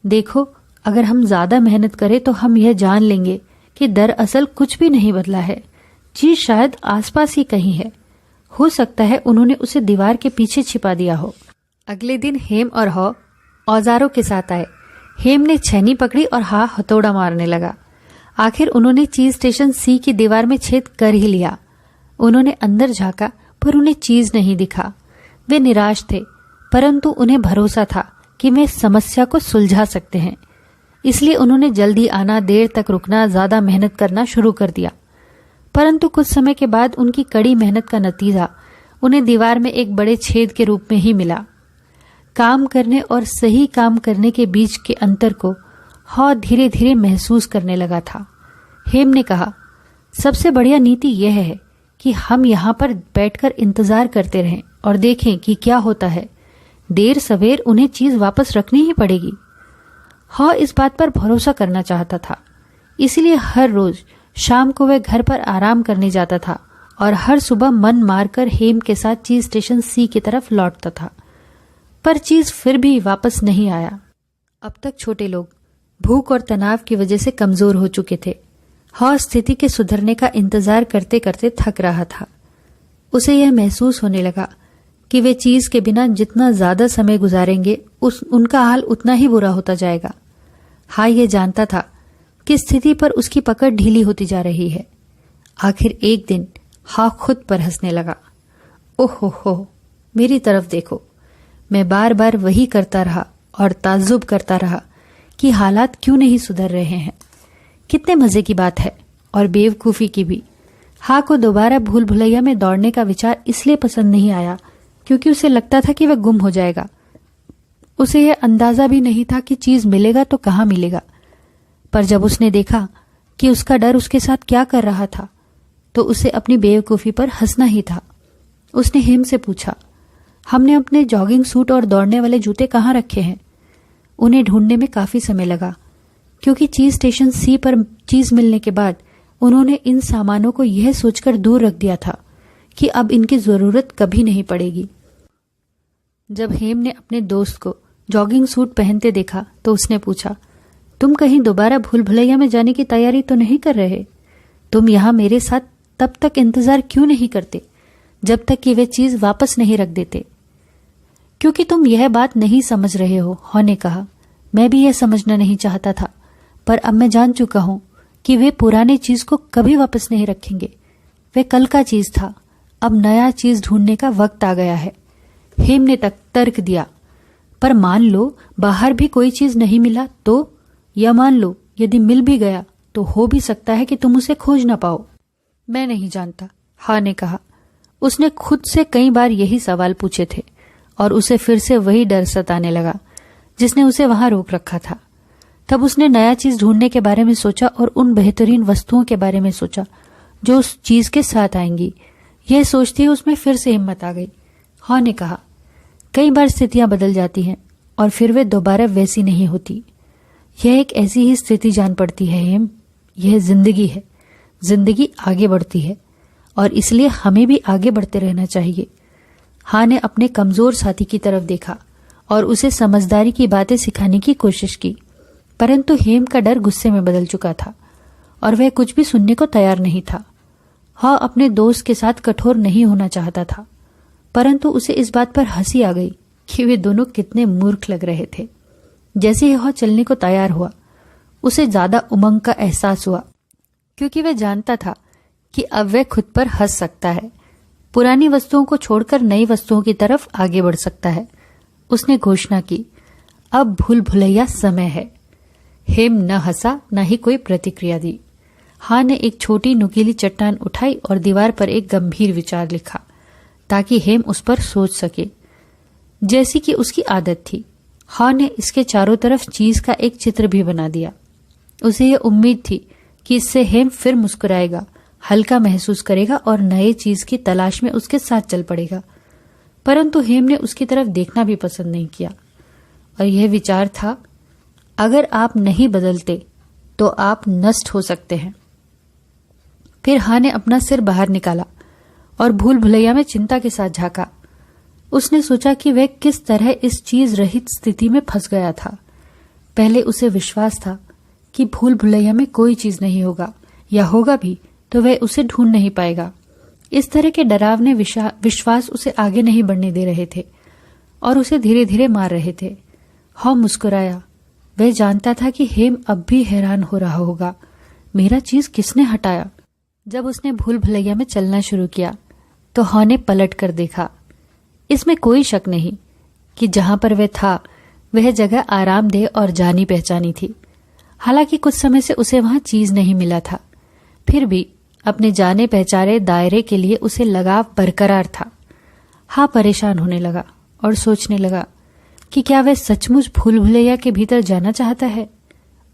देखो, अगर हम ज्यादा मेहनत करें तो हम यह जान लेंगे कि दरअसल कुछ भी नहीं बदला है। चीज शायद आसपास ही कहीं है। हो सकता है उन्होंने उसे दीवार के पीछे छिपा दिया हो। अगले दिन हेम और हा औजारों के साथ आए। हेम ने छेनी पकड़ी और हा हथौड़ा मारने लगा। आखिर उन्होंने चीज स्टेशन सी की दीवार में छेद कर ही लिया। उन्होंने अंदर झांका पर उन्हें चीज नहीं दिखा। वे निराश थे, परंतु उन्हें भरोसा था कि वे समस्या को सुलझा सकते हैं। इसलिए उन्होंने जल्दी आना, देर तक रुकना, ज्यादा मेहनत करना शुरू कर दिया। परंतु कुछ समय के बाद उनकी कड़ी मेहनत का नतीजा उन्हें दीवार में एक बड़े छेद के रूप में ही मिला। काम करने और सही काम करने के बीच के अंतर को हा धीरे धीरे महसूस करने लगा था। हेम ने कहा, सबसे बढ़िया नीति यह है कि हम यहाँ पर बैठकर इंतजार करते रहें और देखें कि क्या होता है। देर सवेर उन्हें चीज वापस रखनी ही पड़ेगी। हा इस बात पर भरोसा करना चाहता था, इसलिए हर रोज शाम को वह घर पर आराम करने जाता था और हर सुबह मन मारकर हेम के साथ चीज स्टेशन सी की तरफ लौटता था। पर चीज फिर भी वापस नहीं आया। अब तक छोटे लोग भूख और तनाव की वजह से कमजोर हो चुके थे। हा स्थिति के सुधरने का इंतजार करते करते थक रहा था। उसे यह महसूस होने लगा कि वे चीज के बिना जितना ज्यादा समय गुजारेंगे उनका हाल उतना ही बुरा होता जाएगा। हा यह जानता था कि स्थिति पर उसकी पकड़ ढीली होती जा रही है। आखिर एक दिन हा खुद पर हंसने लगा। ओहो, मेरी तरफ देखो। मैं बार बार वही करता रहा और ताज्जुब करता रहा कि हालात क्यों नहीं सुधर रहे हैं। कितने मजे की बात है और बेवकूफी की भी। हा को दोबारा भूल भुलैया में दौड़ने का विचार इसलिए पसंद नहीं आया क्योंकि उसे लगता था कि वह गुम हो जाएगा। उसे यह अंदाजा भी नहीं था कि चीज मिलेगा तो कहाँ मिलेगा। पर जब उसने देखा कि उसका डर उसके साथ क्या कर रहा था तो उसे अपनी बेवकूफी पर हंसना ही था। उसने हेम से पूछा, हमने अपने जॉगिंग सूट और दौड़ने वाले जूते कहाँ रखे हैं? उन्हें ढूंढने में काफी समय लगा क्योंकि चीज स्टेशन सी पर चीज मिलने के बाद उन्होंने इन सामानों को यह सोचकर दूर रख दिया था कि अब इनकी जरूरत कभी नहीं पड़ेगी। जब हेम ने अपने दोस्त को जॉगिंग सूट पहनते देखा तो उसने पूछा, तुम कहीं दोबारा भूल भुलैया में जाने की तैयारी तो नहीं कर रहे? तुम यहाँ मेरे साथ तब तक इंतजार क्यों नहीं करते जब तक कि वे चीज वापस नहीं रख देते? क्योंकि तुम यह बात नहीं समझ रहे हो, हा ने कहा। मैं भी यह समझना नहीं चाहता था, पर अब मैं जान चुका हूं कि वे पुराने चीज को कभी वापस नहीं रखेंगे। वे कल का चीज था, अब नया चीज ढूंढने का वक्त आ गया है। हेम ने तर्क दिया, पर मान लो बाहर भी कोई चीज नहीं मिला तो, या मान लो यदि मिल भी गया तो हो भी सकता है कि तुम उसे खोज ना पाओ। मैं नहीं जानता, हा ने कहा। उसने खुद से कई बार यही सवाल पूछे थे और उसे फिर से वही डर सताने लगा जिसने उसे वहां रोक रखा था। तब उसने नया चीज ढूंढने के बारे में सोचा और उन बेहतरीन वस्तुओं के बारे में सोचा जो उस चीज के साथ आएंगी। यह सोचती उसमें फिर से हिम्मत आ गई। हॉ ने कहा, कई बार स्थितियां बदल जाती हैं और फिर वे दोबारा वैसी नहीं होती। यह एक ऐसी ही स्थिति जान पड़ती है हेम। यह जिंदगी है। जिंदगी आगे बढ़ती है और इसलिए हमें भी आगे बढ़ते रहना चाहिए। हाँ ने अपने कमजोर साथी की तरफ देखा और उसे समझदारी की बातें सिखाने की कोशिश की, परंतु हेम का डर गुस्से में बदल चुका था और वह कुछ भी सुनने को तैयार नहीं था। हाँ अपने दोस्त के साथ कठोर नहीं होना चाहता था, परंतु उसे इस बात पर हंसी आ गई कि वे दोनों कितने मूर्ख लग रहे थे। जैसे ही वह चलने को तैयार हुआ, उसे ज्यादा उमंग का एहसास हुआ, क्योंकि वह जानता था कि अब वह खुद पर हंस सकता है, पुरानी वस्तुओं को छोड़कर नई वस्तुओं की तरफ आगे बढ़ सकता है। उसने घोषणा की, अब भूल भुलैया समय है। हेम न हंसा न ही कोई प्रतिक्रिया दी। हाँ ने एक छोटी नुकीली चट्टान उठाई और दीवार पर एक गंभीर विचार लिखा ताकि हेम उस पर सोच सके, जैसी कि उसकी आदत थी। हाँ ने इसके चारों तरफ चीज का एक चित्र भी बना दिया। उसे यह उम्मीद थी कि इससे हेम फिर मुस्कुराएगा, हल्का महसूस करेगा और नए चीज की तलाश में उसके साथ चल पड़ेगा। परंतु हेम ने उसकी तरफ देखना भी पसंद नहीं किया और यह विचार था, अगर आप नहीं बदलते तो आप नष्ट हो सकते हैं। फिर हाँ ने अपना सिर बाहर निकाला और भूल भुलैया में चिंता के साथ झांका। उसने सोचा कि वह किस तरह इस चीज रहित स्थिति में फंस गया था। पहले उसे विश्वास था कि भूल भुलैया में कोई चीज नहीं होगा, या होगा भी तो वह उसे ढूंढ नहीं पाएगा। इस तरह के डरावने विश्वास उसे आगे नहीं बढ़ने दे रहे थे और उसे धीरे धीरे मार रहे थे। हाँ मुस्कुराया। वह जानता था कि हेम अब भी हैरान हो रहा होगा, मेरा चीज किसने हटाया। जब उसने भूल भुलैया में चलना शुरू किया तो हाँ ने पलट कर देखा। इसमें कोई शक नहीं कि जहां पर वह था वह जगह आरामदेह और जानी पहचानी थी। हालांकि कुछ समय से उसे वहां चीज नहीं मिला था, फिर भी अपने जाने पहचाने दायरे के लिए उसे लगाव बरकरार था। हाँ परेशान होने लगा और सोचने लगा कि क्या वह सचमुच भूल भुलैया के भीतर जाना चाहता है।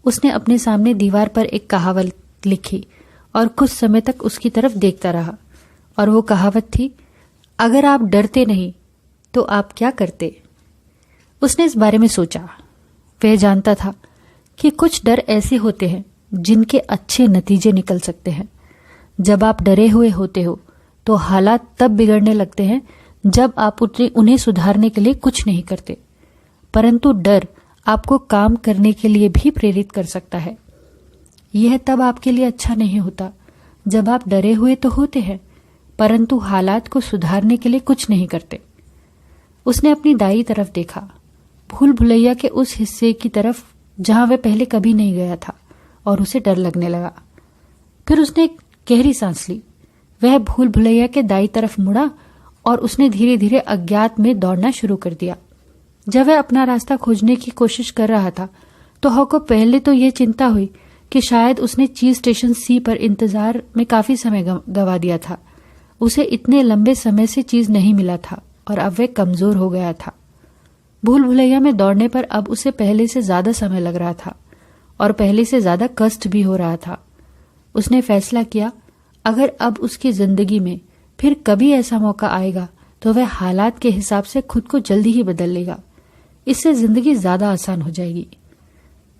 उसने अपने सामने दीवार पर एक कहावत लिखी और कुछ समय तक उसकी तरफ देखता रहा, और वो कहावत थी, अगर आप डरते नहीं तो आप क्या करते। उसने इस बारे में सोचा। वह जानता था कि कुछ डर ऐसे होते हैं जिनके अच्छे नतीजे निकल सकते हैं। जब आप डरे हुए होते हो तो हालात तब बिगड़ने लगते हैं जब आप उन्हें सुधारने के लिए कुछ नहीं करते, परंतु डर आपको काम करने के लिए भी प्रेरित कर सकता है। यह तब आपके लिए अच्छा नहीं होता जब आप डरे हुए तो होते हैं, परंतु हालात को सुधारने के लिए कुछ नहीं करते। उसने अपनी दाई तरफ देखा, भूल भुलैया के उस हिस्से की तरफ जहां वह पहले कभी नहीं गया था, और उसे डर लगने लगा। फिर उसने एक गहरी सांस ली। वह भूल भुलैया के दाई तरफ मुड़ा और उसने धीरे धीरे अज्ञात में दौड़ना शुरू कर दिया। जब वह अपना रास्ता खोजने की कोशिश कर रहा था तो हॉ को पहले तो यह चिंता हुई कि शायद उसने चीज स्टेशन सी पर इंतजार में काफी समय गंवा दिया था। उसे इतने लंबे समय से चीज नहीं मिला था और अब वह कमजोर हो गया था। भूल भुलैया में दौड़ने पर अब उसे पहले से ज्यादा समय लग रहा था और पहले से ज्यादा कष्ट भी हो रहा था। उसने फैसला किया, अगर अब उसकी जिंदगी में फिर कभी ऐसा मौका आएगा तो वह हालात के हिसाब से खुद को जल्दी ही बदल लेगा। इससे जिंदगी ज्यादा आसान हो जाएगी।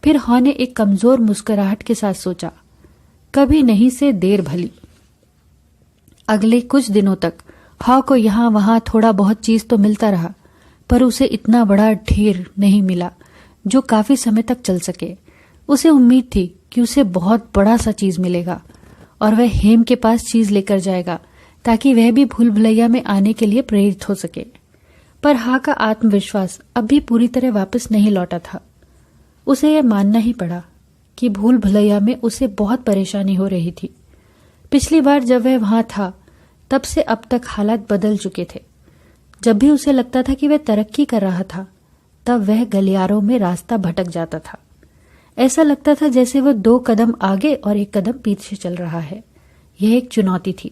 फिर हॉ ने एक कमजोर मुस्कुराहट के साथ सोचा, कभी नहीं से देर भली। अगले कुछ दिनों तक हॉ को यहां वहां थोड़ा बहुत चीज तो मिलता रहा, पर उसे इतना बड़ा ढेर नहीं मिला जो काफी समय तक चल सके। उसे उम्मीद थी कि उसे बहुत बड़ा सा चीज मिलेगा और वह हेम के पास चीज लेकर जाएगा ताकि वह भी भूल भुलैया में आने के लिए प्रेरित हो सके। पर हाँ का आत्मविश्वास अब भी पूरी तरह वापस नहीं लौटा था। उसे यह मानना ही पड़ा कि भूल भुलैया में उसे बहुत परेशानी हो रही थी। पिछली बार जब वह वहां था तब से अब तक हालात बदल चुके थे। जब भी उसे लगता था कि वह तरक्की कर रहा था तब वह गलियारों में रास्ता भटक जाता था। ऐसा लगता था जैसे वह 2 कदम आगे और 1 कदम पीछे चल रहा है। यह एक चुनौती थी,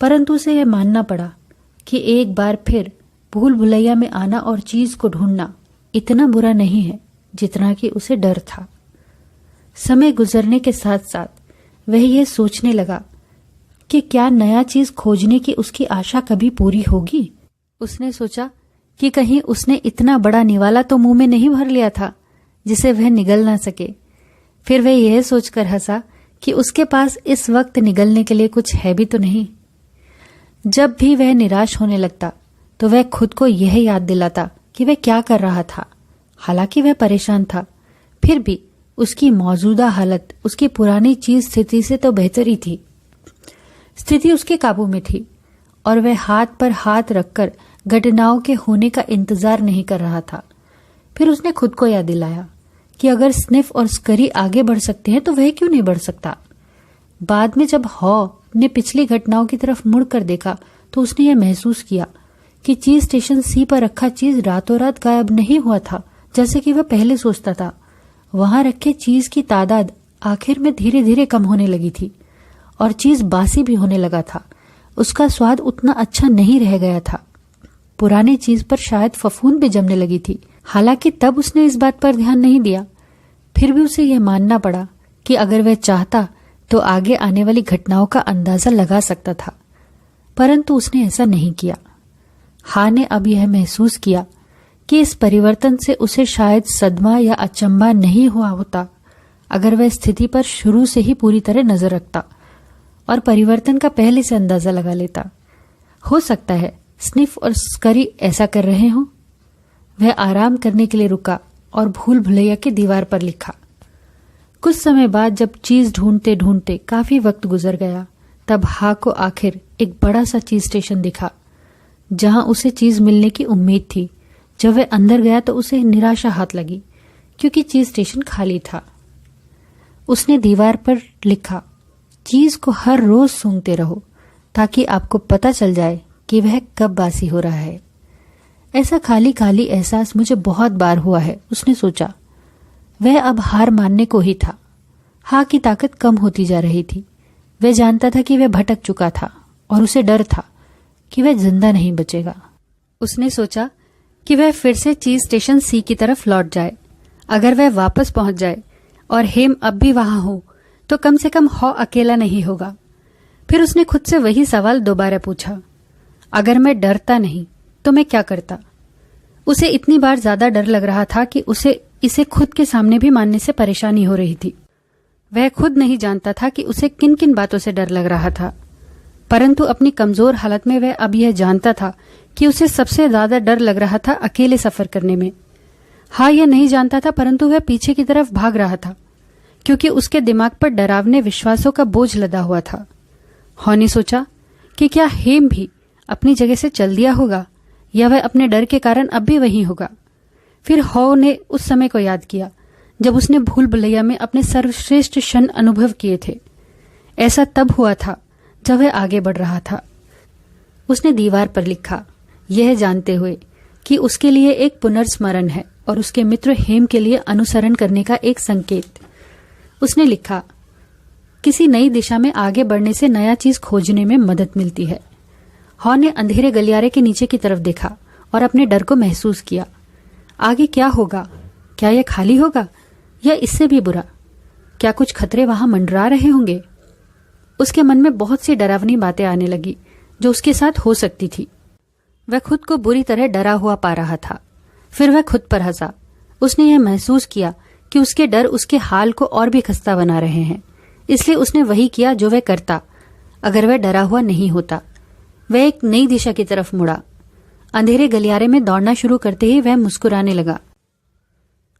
परंतु उसे यह मानना पड़ा कि एक बार फिर भूल भुलैया में आना और चीज को ढूंढना इतना बुरा नहीं है जितना कि उसे डर था। समय गुजरने के साथ साथ वह यह सोचने लगा कि क्या नया चीज खोजने की उसकी आशा कभी पूरी होगी। उसने सोचा कि कहीं उसने इतना बड़ा निवाला तो मुंह में नहीं भर लिया था जिसे वह निगल ना सके। फिर वह यह सोचकर हंसा कि उसके पास इस वक्त निगलने के लिए कुछ है भी तो नहीं। जब भी वह निराश होने लगता तो वह खुद को यह याद दिलाता कि वह क्या कर रहा था। हालांकि वह परेशान था, फिर भी उसकी मौजूदा हालत उसकी पुरानी चीज स्थिति से तो बेहतर ही थी। स्थिति उसके काबू में थी और वह हाथ पर हाथ रखकर घटनाओं के होने का इंतजार नहीं कर रहा था। फिर उसने खुद को याद दिलाया कि अगर स्निफ और स्करी आगे बढ़ सकते हैं तो वह क्यों नहीं बढ़ सकता। बाद में जब हॉ ने पिछली घटनाओं की तरफ मुड़कर देखा तो उसने यह महसूस किया कि चीज स्टेशन सी पर रखा चीज रातों रात गायब नहीं हुआ था जैसे कि वह पहले सोचता था। वहां रखे चीज की तादाद आखिर में धीरे धीरे कम होने लगी थी और चीज बासी भी होने लगा था। उसका स्वाद उतना अच्छा नहीं रह गया था। पुरानी चीज पर शायद फफूंद भी जमने लगी थी। हालांकि तब उसने इस बात पर ध्यान नहीं दिया। फिर भी उसे यह मानना पड़ा कि अगर वह चाहता तो आगे आने वाली घटनाओं का अंदाजा लगा सकता था, परंतु उसने ऐसा नहीं किया। हा ने अब यह महसूस किया कि इस परिवर्तन से उसे शायद सदमा या अचंभा नहीं हुआ होता अगर वह स्थिति पर शुरू से ही पूरी तरह नजर रखता और परिवर्तन का पहले से अंदाजा लगा लेता। हो सकता है स्निफ और स्करी ऐसा कर रहे हों। वह आराम करने के लिए रुका और भूल भुलैया की दीवार पर लिखा। कुछ समय बाद जब चीज ढूंढते ढूंढते काफी वक्त गुजर गया तब हा को आखिर एक बड़ा सा चीज स्टेशन दिखा जहां उसे चीज मिलने की उम्मीद थी। जब वह अंदर गया तो उसे निराशा हाथ लगी क्योंकि चीज स्टेशन खाली था। उसने दीवार पर लिखा, चीज को हर रोज सूंघते रहो ताकि आपको पता चल जाए कि वह कब बासी हो रहा है। ऐसा खाली खाली एहसास मुझे बहुत बार हुआ है, उसने सोचा। वह अब हार मानने को ही था। हा की ताकत कम होती जा रही थी। वह जानता था कि वह भटक चुका था और उसे डर था कि वह जिंदा नहीं बचेगा। उसने सोचा कि वह फिर से चीज स्टेशन सी की तरफ लौट जाए। अगर वह वापस पहुंच जाए और हेम अब भी वहां हो तो कम से कम हॉ अकेला नहीं होगा। फिर उसने खुद से वही सवाल दोबारा पूछा, अगर मैं डरता नहीं तो मैं क्या करता। उसे इतनी बार ज्यादा डर लग रहा था कि उसे इसे खुद के सामने भी मानने से परेशानी हो रही थी। वह खुद नहीं जानता था कि उसे किन किन बातों से डर लग रहा था, परंतु अपनी कमजोर हालत में वह अब यह जानता था कि उसे सबसे ज्यादा डर लग रहा था अकेले सफर करने में। हाँ, यह नहीं जानता था, परंतु वह पीछे की तरफ भाग रहा था क्योंकि उसके दिमाग पर डरावने विश्वासों का बोझ लदा हुआ था। हॉ ने सोचा कि क्या हेम भी अपनी जगह से चल दिया होगा या वह अपने डर के कारण अब भी वहीं होगा। फिर हॉ ने उस समय को याद किया जब उसने भूल भुलैया में अपने सर्वश्रेष्ठ क्षण अनुभव किए थे। ऐसा तब हुआ था जब वह आगे बढ़ रहा था। उसने दीवार पर लिखा, यह जानते हुए कि उसके लिए एक पुनर्स्मरण है और उसके मित्र हेम के लिए अनुसरण करने का एक संकेत। उसने लिखा, किसी नई दिशा में आगे बढ़ने से नया चीज खोजने में मदद मिलती है। हॉ ने अंधेरे गलियारे के नीचे की तरफ देखा और अपने डर को महसूस किया। आगे क्या होगा? क्या यह खाली होगा या इससे भी बुरा? क्या कुछ खतरे वहां मंडरा रहे होंगे? उसके मन में बहुत सी डरावनी बातें आने लगी जो उसके साथ हो सकती थी। वह खुद को बुरी तरह डरा हुआ पा रहा था। फिर वह खुद पर हंसा। उसने यह महसूस किया कि उसके डर उसके हाल को और भी खस्ता बना रहे हैं। इसलिए उसने वही किया जो वह करता अगर वह डरा हुआ नहीं होता। वह एक नई दिशा की तरफ मुड़ा। अंधेरे गलियारे में दौड़ना शुरू करते ही वह मुस्कुराने लगा।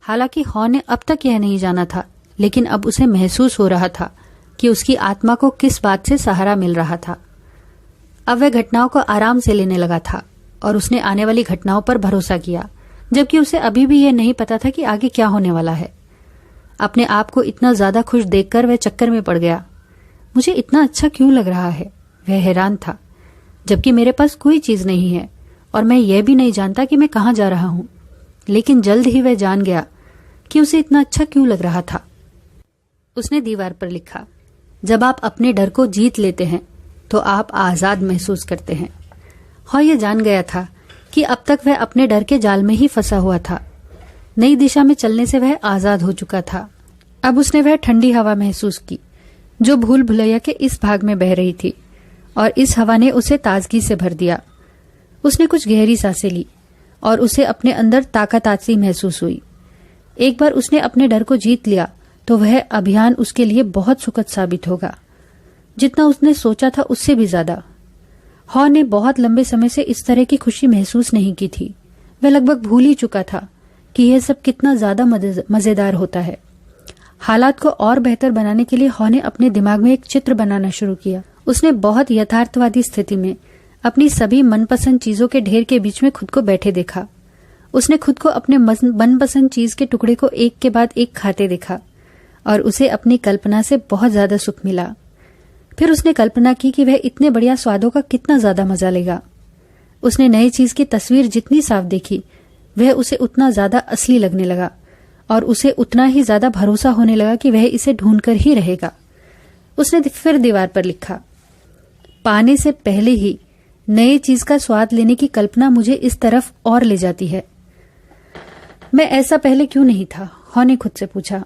हालांकि हॉ ने अब तक यह नहीं जाना था, लेकिन अब उसे महसूस हो रहा था कि उसकी आत्मा को किस बात से सहारा मिल रहा था। अब वह घटनाओं को आराम से लेने लगा था और उसने आने वाली घटनाओं पर भरोसा किया, जबकि उसे अभी भी यह नहीं पता था कि आगे क्या होने वाला है। अपने आप को इतना ज्यादा खुश देखकर वह चक्कर में पड़ गया। मुझे इतना अच्छा क्यों लग रहा है? वह हैरान था, जबकि मेरे पास कोई चीज नहीं है और मैं यह भी नहीं जानता कि मैं कहां जा रहा हूं। लेकिन जल्द ही वह जान गया कि उसे इतना अच्छा क्यों लग रहा था। उसने दीवार पर लिखा, जब आप अपने डर को जीत लेते हैं तो आप आजाद महसूस करते हैं। हॉ यह जान गया था कि अब तक वह अपने डर के जाल में ही फंसा हुआ था। नई दिशा में चलने से वह आजाद हो चुका था। अब उसने वह ठंडी हवा महसूस की जो भूल भुलैया के इस भाग में बह रही थी, और इस हवा ने उसे ताजगी से भर दिया। उसने कुछ गहरी सांसें ली और उसे अपने अंदर ताकत आती महसूस हुई। एक बार उसने अपने डर को जीत लिया तो वह अभियान उसके लिए बहुत सुखद साबित होगा, जितना उसने सोचा था उससे भी ज्यादा। हॉ ने बहुत लंबे समय से इस तरह की खुशी महसूस नहीं की थी। वह लगभग भूल ही चुका था कि यह सब कितना ज्यादा मजेदार होता है। हालात को और बेहतर बनाने के लिए हॉ ने अपने दिमाग में एक चित्र बनाना शुरू किया। उसने बहुत यथार्थवादी स्थिति में अपनी सभी मनपसंद चीजों के ढेर के बीच में खुद को बैठे देखा। उसने खुद को अपने मनपसंद चीज के टुकड़े को एक के बाद एक खाते देखा और उसे अपनी कल्पना से बहुत ज्यादा सुख मिला। फिर उसने कल्पना की कि वह इतने बढ़िया स्वादों का कितना ज्यादा मजा लेगा। उसने नई चीज की तस्वीर जितनी साफ देखी वह उसे उतना ज्यादा असली लगने लगा और उसे उतना ही ज्यादा भरोसा होने लगा कि वह इसे ढूंढकर ही रहेगा। उसने फिर दीवार पर लिखा, पाने से पहले ही नई चीज का स्वाद लेने की कल्पना मुझे इस तरफ और ले जाती है। मैं ऐसा पहले क्यों नहीं था? हॉ ने खुद से पूछा।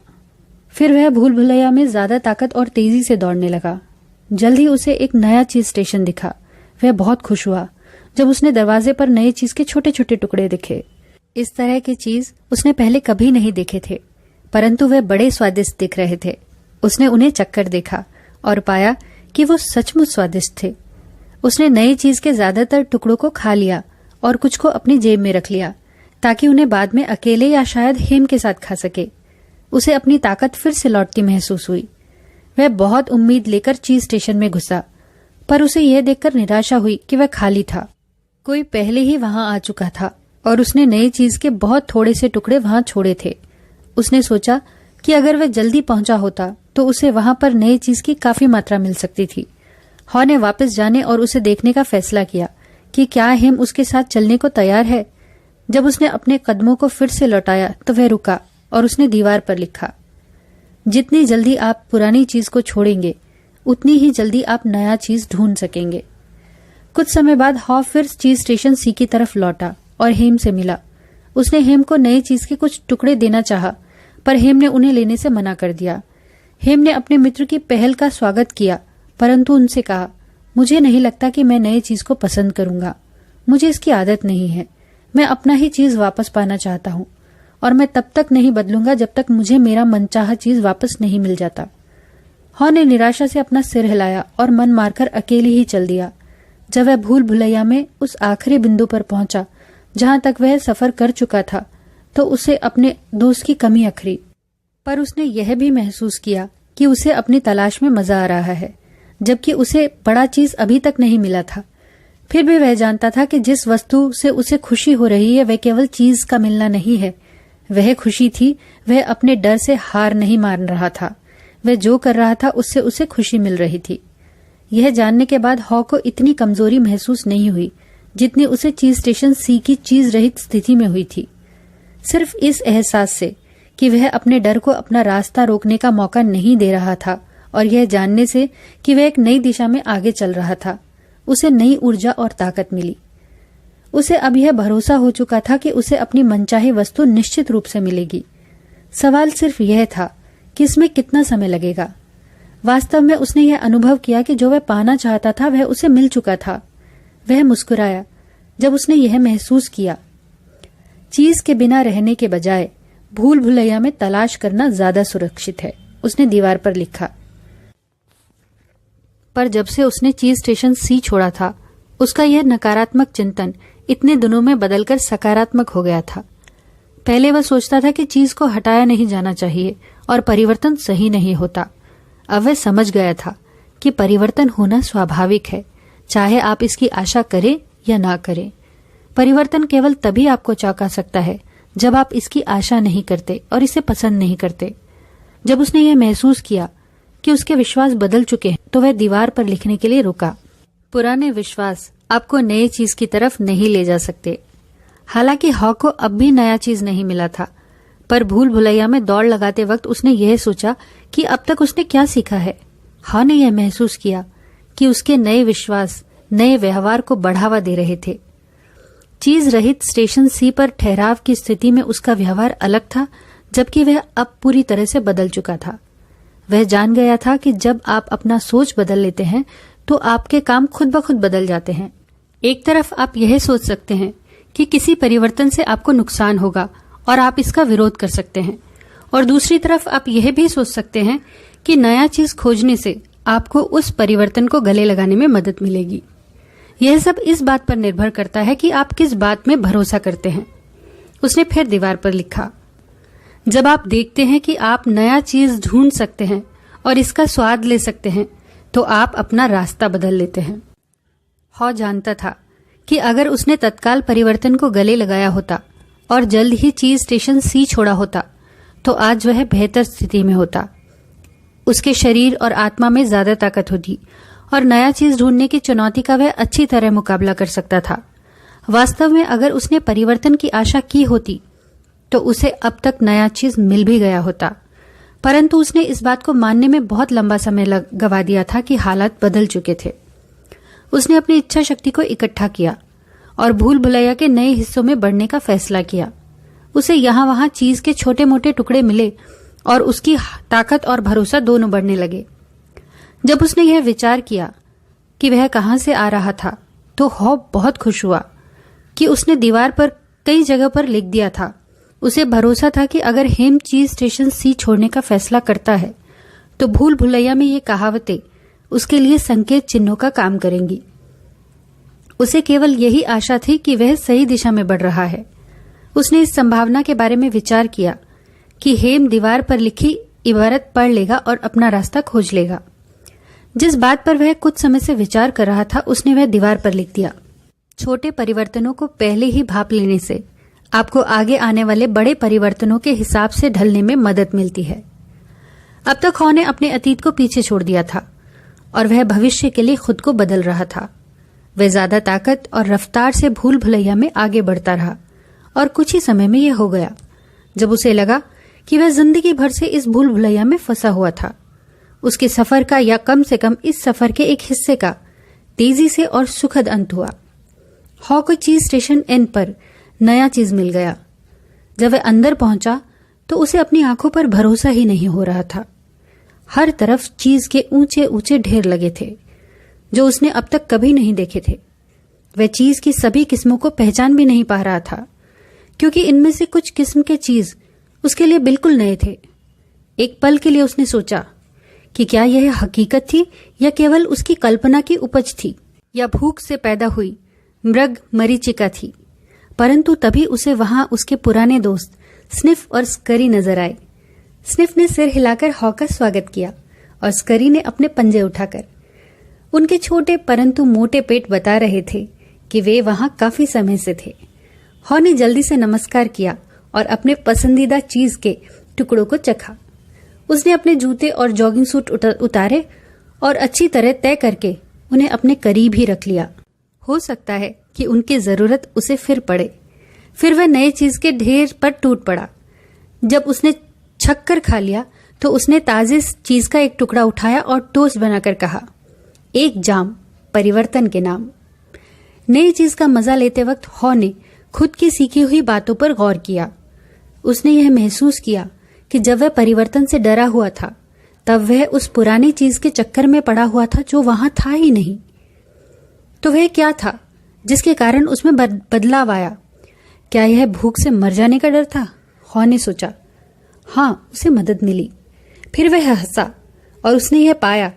फिर वह भूल भुलैया में ज्यादा ताकत और तेजी से दौड़ने लगा। जल्द ही उसे एक नया चीज स्टेशन दिखा। वह बहुत खुश हुआ जब उसने दरवाजे पर नए चीज के छोटे छोटे टुकड़े दिखे। इस तरह की चीज उसने पहले कभी नहीं देखे थे, परंतु वे बड़े स्वादिष्ट दिख रहे थे। उसने उन्हें चक्कर देखा और पाया कि वो सचमुच स्वादिष्ट थे। उसने नई चीज के ज्यादातर टुकड़ों को खा लिया और कुछ को अपनी जेब में रख लिया ताकि उन्हें बाद में अकेले या शायद हेम के साथ खा सके। उसे अपनी ताकत फिर से लौटती महसूस हुई। वह बहुत उम्मीद लेकर चीज स्टेशन में घुसा, पर उसे यह देखकर निराशा हुई कि वह खाली था। कोई पहले ही वहां आ चुका था और उसने नई चीज के बहुत थोड़े से टुकड़े वहां छोड़े थे। उसने सोचा कि अगर वह जल्दी पहुंचा होता तो उसे वहां पर नई चीज की काफी मात्रा मिल सकती थी। हॉ ने वापस जाने और उसे देखने का फैसला किया कि क्या हेम उसके साथ चलने को तैयार है। जब उसने अपने कदमों को फिर से लौटाया तो वह रुका और उसने दीवार पर लिखा, जितनी जल्दी आप पुरानी चीज को छोड़ेंगे उतनी ही जल्दी आप नया चीज ढूंढ सकेंगे। कुछ समय बाद हॉ फिर चीज स्टेशन सी की तरफ लौटा और हेम से मिला। उसने हेम को नई चीज के कुछ टुकड़े देना चाहा, पर हेम ने उन्हें लेने से मना कर दिया। हेम ने अपने मित्र की पहल का स्वागत किया, परंतु उनसे कहा, मुझे नहीं लगता कि मैं नई चीज को पसंद करूंगा। मुझे इसकी आदत नहीं है। मैं अपना ही चीज वापस पाना चाहता हूं और मैं तब तक नहीं बदलूंगा जब तक मुझे मेरा मनचाहा चीज वापस नहीं मिल जाता। हॉ ने निराशा से अपना सिर हिलाया और मन मारकर अकेले ही चल दिया। जब वह भूल भुलैया में उस आखिरी बिंदु पर पहुंचा जहां तक वह सफर कर चुका था, तो उसे अपने दोस्त की कमी अखरी, पर उसने यह भी महसूस किया कि उसे अपनी तलाश में मजा आ रहा है, जबकि उसे बड़ा चीज अभी तक नहीं मिला था। फिर भी वह जानता था कि जिस वस्तु से उसे खुशी हो रही है वह केवल चीज का मिलना नहीं है। वह खुशी थी, वह अपने डर से हार नहीं मान रहा था। वह जो कर रहा था उससे उसे खुशी मिल रही थी। यह जानने के बाद हॉ को इतनी कमजोरी महसूस नहीं हुई जितनी उसे चीज स्टेशन सी की चीज रहित स्थिति में हुई थी। सिर्फ इस एहसास से कि वह अपने डर को अपना रास्ता रोकने का मौका नहीं दे रहा था और यह जानने से कि वह एक नई दिशा में आगे चल रहा था, उसे नई ऊर्जा और ताकत मिली। उसे अब यह भरोसा हो चुका था कि उसे अपनी मनचाही वस्तु निश्चित रूप से मिलेगी। सवाल सिर्फ यह था कि इसमें कितना समय लगेगा। वास्तव में उसने यह अनुभव किया कि जो वह पाना चाहता था वह उसे मिल चुका था। वह मुस्कुराया जब उसने यह महसूस किया। चीज के बिना रहने के बजाय भूल भुलैया में तलाश करना ज्यादा सुरक्षित है, उसने दीवार पर लिखा। पर जब से उसने चीज स्टेशन सी छोड़ा था, उसका यह नकारात्मक चिंतन इतने दिनों में बदलकर सकारात्मक हो गया था। पहले वह सोचता था कि चीज को हटाया नहीं जाना चाहिए और परिवर्तन सही नहीं होता। अब वह समझ गया था कि परिवर्तन होना स्वाभाविक है, चाहे आप इसकी आशा करें या ना करें। परिवर्तन केवल तभी आपको चौंका सकता है जब आप इसकी आशा नहीं करते और इसे पसंद नहीं करते। जब उसने यह महसूस किया कि उसके विश्वास बदल चुके हैं, तो वह दीवार पर लिखने के लिए रुका। पुराने विश्वास आपको नई चीज की तरफ नहीं ले जा सकते। हालांकि हॉ को अब भी नया चीज नहीं मिला था, पर भूल भुलैया में दौड़ लगाते वक्त उसने यह सोचा कि अब तक उसने क्या सीखा है। हॉ ने यह महसूस किया कि उसके नए विश्वास नए व्यवहार को बढ़ावा दे रहे थे। चीज रहित स्टेशन सी पर ठहराव की स्थिति में उसका व्यवहार अलग था, जबकि वह अब पूरी तरह से बदल चुका था। वह जान गया था कि जब आप अपना सोच बदल लेते हैं तो आपके काम खुद ब खुद बदल जाते हैं। एक तरफ आप यह सोच सकते हैं कि किसी परिवर्तन से आपको नुकसान होगा और आप इसका विरोध कर सकते हैं, और दूसरी तरफ आप यह भी सोच सकते हैं कि नया चीज खोजने से आपको उस परिवर्तन को गले लगाने में मदद मिलेगी। यह सब इस बात पर निर्भर करता है कि आप किस बात में भरोसा करते हैं। उसने फिर दीवार पर लिखा, जब आप देखते हैं कि आप नया चीज ढूंढ सकते हैं और इसका स्वाद ले सकते हैं तो आप अपना रास्ता बदल लेते हैं। हॉ जानता था कि अगर उसने तत्काल परिवर्तन को गले लगाया होता और जल्द ही चीज स्टेशन सी छोड़ा होता तो आज वह बेहतर स्थिति में होता। उसके शरीर और आत्मा में ज्यादा ताकत होती और नया चीज ढूंढने की चुनौती का वह अच्छी तरह मुकाबला कर सकता था। वास्तव में अगर उसने परिवर्तन की आशा की होती तो उसे अब तक नया चीज मिल भी गया होता, परंतु उसने इस बात को मानने में बहुत लंबा समय गवा दिया था कि हालात बदल चुके थे। उसने अपनी इच्छा शक्ति को इकट्ठा किया और भूल भुलैया के नए हिस्सों में बढ़ने का फैसला किया। उसे यहाँ वहां चीज के छोटे मोटे टुकड़े मिले और उसकी ताकत और भरोसा दोनों बढ़ने लगे। जब उसने यह विचार किया कि वह कहां से आ रहा था तो हॉ बहुत खुश हुआ कि उसने दीवार पर कई जगह पर लिख दिया था। उसे भरोसा था कि अगर हेम चीज स्टेशन सी छोड़ने का फैसला करता है तो भूल भुलैया में ये कहावतें उसके लिए संकेत चिन्हों का काम करेंगी। उसे केवल यही आशा थी कि वह सही दिशा में बढ़ रहा है। उसने इस संभावना के बारे में विचार किया कि हेम दीवार पर लिखी इबारत पढ़ लेगा और अपना रास्ता खोज लेगा। जिस बात पर वह कुछ समय से विचार कर रहा था उसने वह दीवार पर लिख दिया। छोटे परिवर्तनों को पहले ही भांप लेने से आपको आगे आने वाले बड़े परिवर्तनों के हिसाब से ढलने में मदद मिलती है। अब तक हॉ ने अपने अतीत को पीछे छोड़ दिया था और वह भविष्य के लिए खुद को बदल रहा था। वह ज्यादा ताकत और रफ्तार से भूल भुलैया में आगे बढ़ता रहा और कुछ ही समय में यह हो गया जब उसे लगा कि वह जिंदगी भर से इस भूल भुलैया में फंसा हुआ था। उसके सफर का या कम से कम इस सफर के एक हिस्से का तेजी से और सुखद अंत हुआ। हॉ को चीज स्टेशन एन पर नया चीज मिल गया। जब वह अंदर पहुंचा तो उसे अपनी आंखों पर भरोसा ही नहीं हो रहा था। हर तरफ चीज के ऊंचे ऊंचे ढेर लगे थे जो उसने अब तक कभी नहीं देखे थे। वह चीज की सभी किस्मों को पहचान भी नहीं पा रहा था क्योंकि इनमें से कुछ किस्म के चीज उसके लिए बिल्कुल नए थे। एक पल के लिए उसने सोचा कि क्या यह हकीकत थी या केवल उसकी कल्पना की उपज थी या भूख से पैदा हुई मृग मरीचिका थी। परंतु तभी उसे वहां उसके पुराने दोस्त स्निफ और स्करी नजर आए। स्निफ ने सिर हिलाकर हॉ का स्वागत किया और स्करी ने अपने पंजे उठाकर। उनके छोटे परंतु मोटे पेट बता रहे थे कि वे वहां काफी समय से थे। हॉ ने जल्दी से नमस्कार किया और अपने पसंदीदा चीज के टुकड़ों को चखा। उसने अपने जूते और जॉगिंग सूट उतारे और अच्छी तरह तय करके उन्हें अपने करीब ही रख लिया। हो सकता है कि उनकी जरूरत उसे फिर पड़े। फिर वह नए चीज के ढेर पर टूट पड़ा। जब उसने छक्कर खा लिया तो उसने ताजे चीज का एक टुकड़ा उठाया और टोस्ट बनाकर कहा, एक जाम परिवर्तन के नाम। नई चीज का मजा लेते वक्त हॉ ने खुद की सीखी हुई बातों पर गौर किया। उसने यह महसूस किया कि जब वह परिवर्तन से डरा हुआ था तब वह उस पुरानी चीज के चक्कर में पड़ा हुआ था जो वहां था ही नहीं। तो वह क्या था जिसके कारण उसमें बदलाव आया? क्या यह भूख से मर जाने का डर था? हॉ ने सोचा। हाँ, उसे मदद मिली। फिर वह हंसा और उसने यह पाया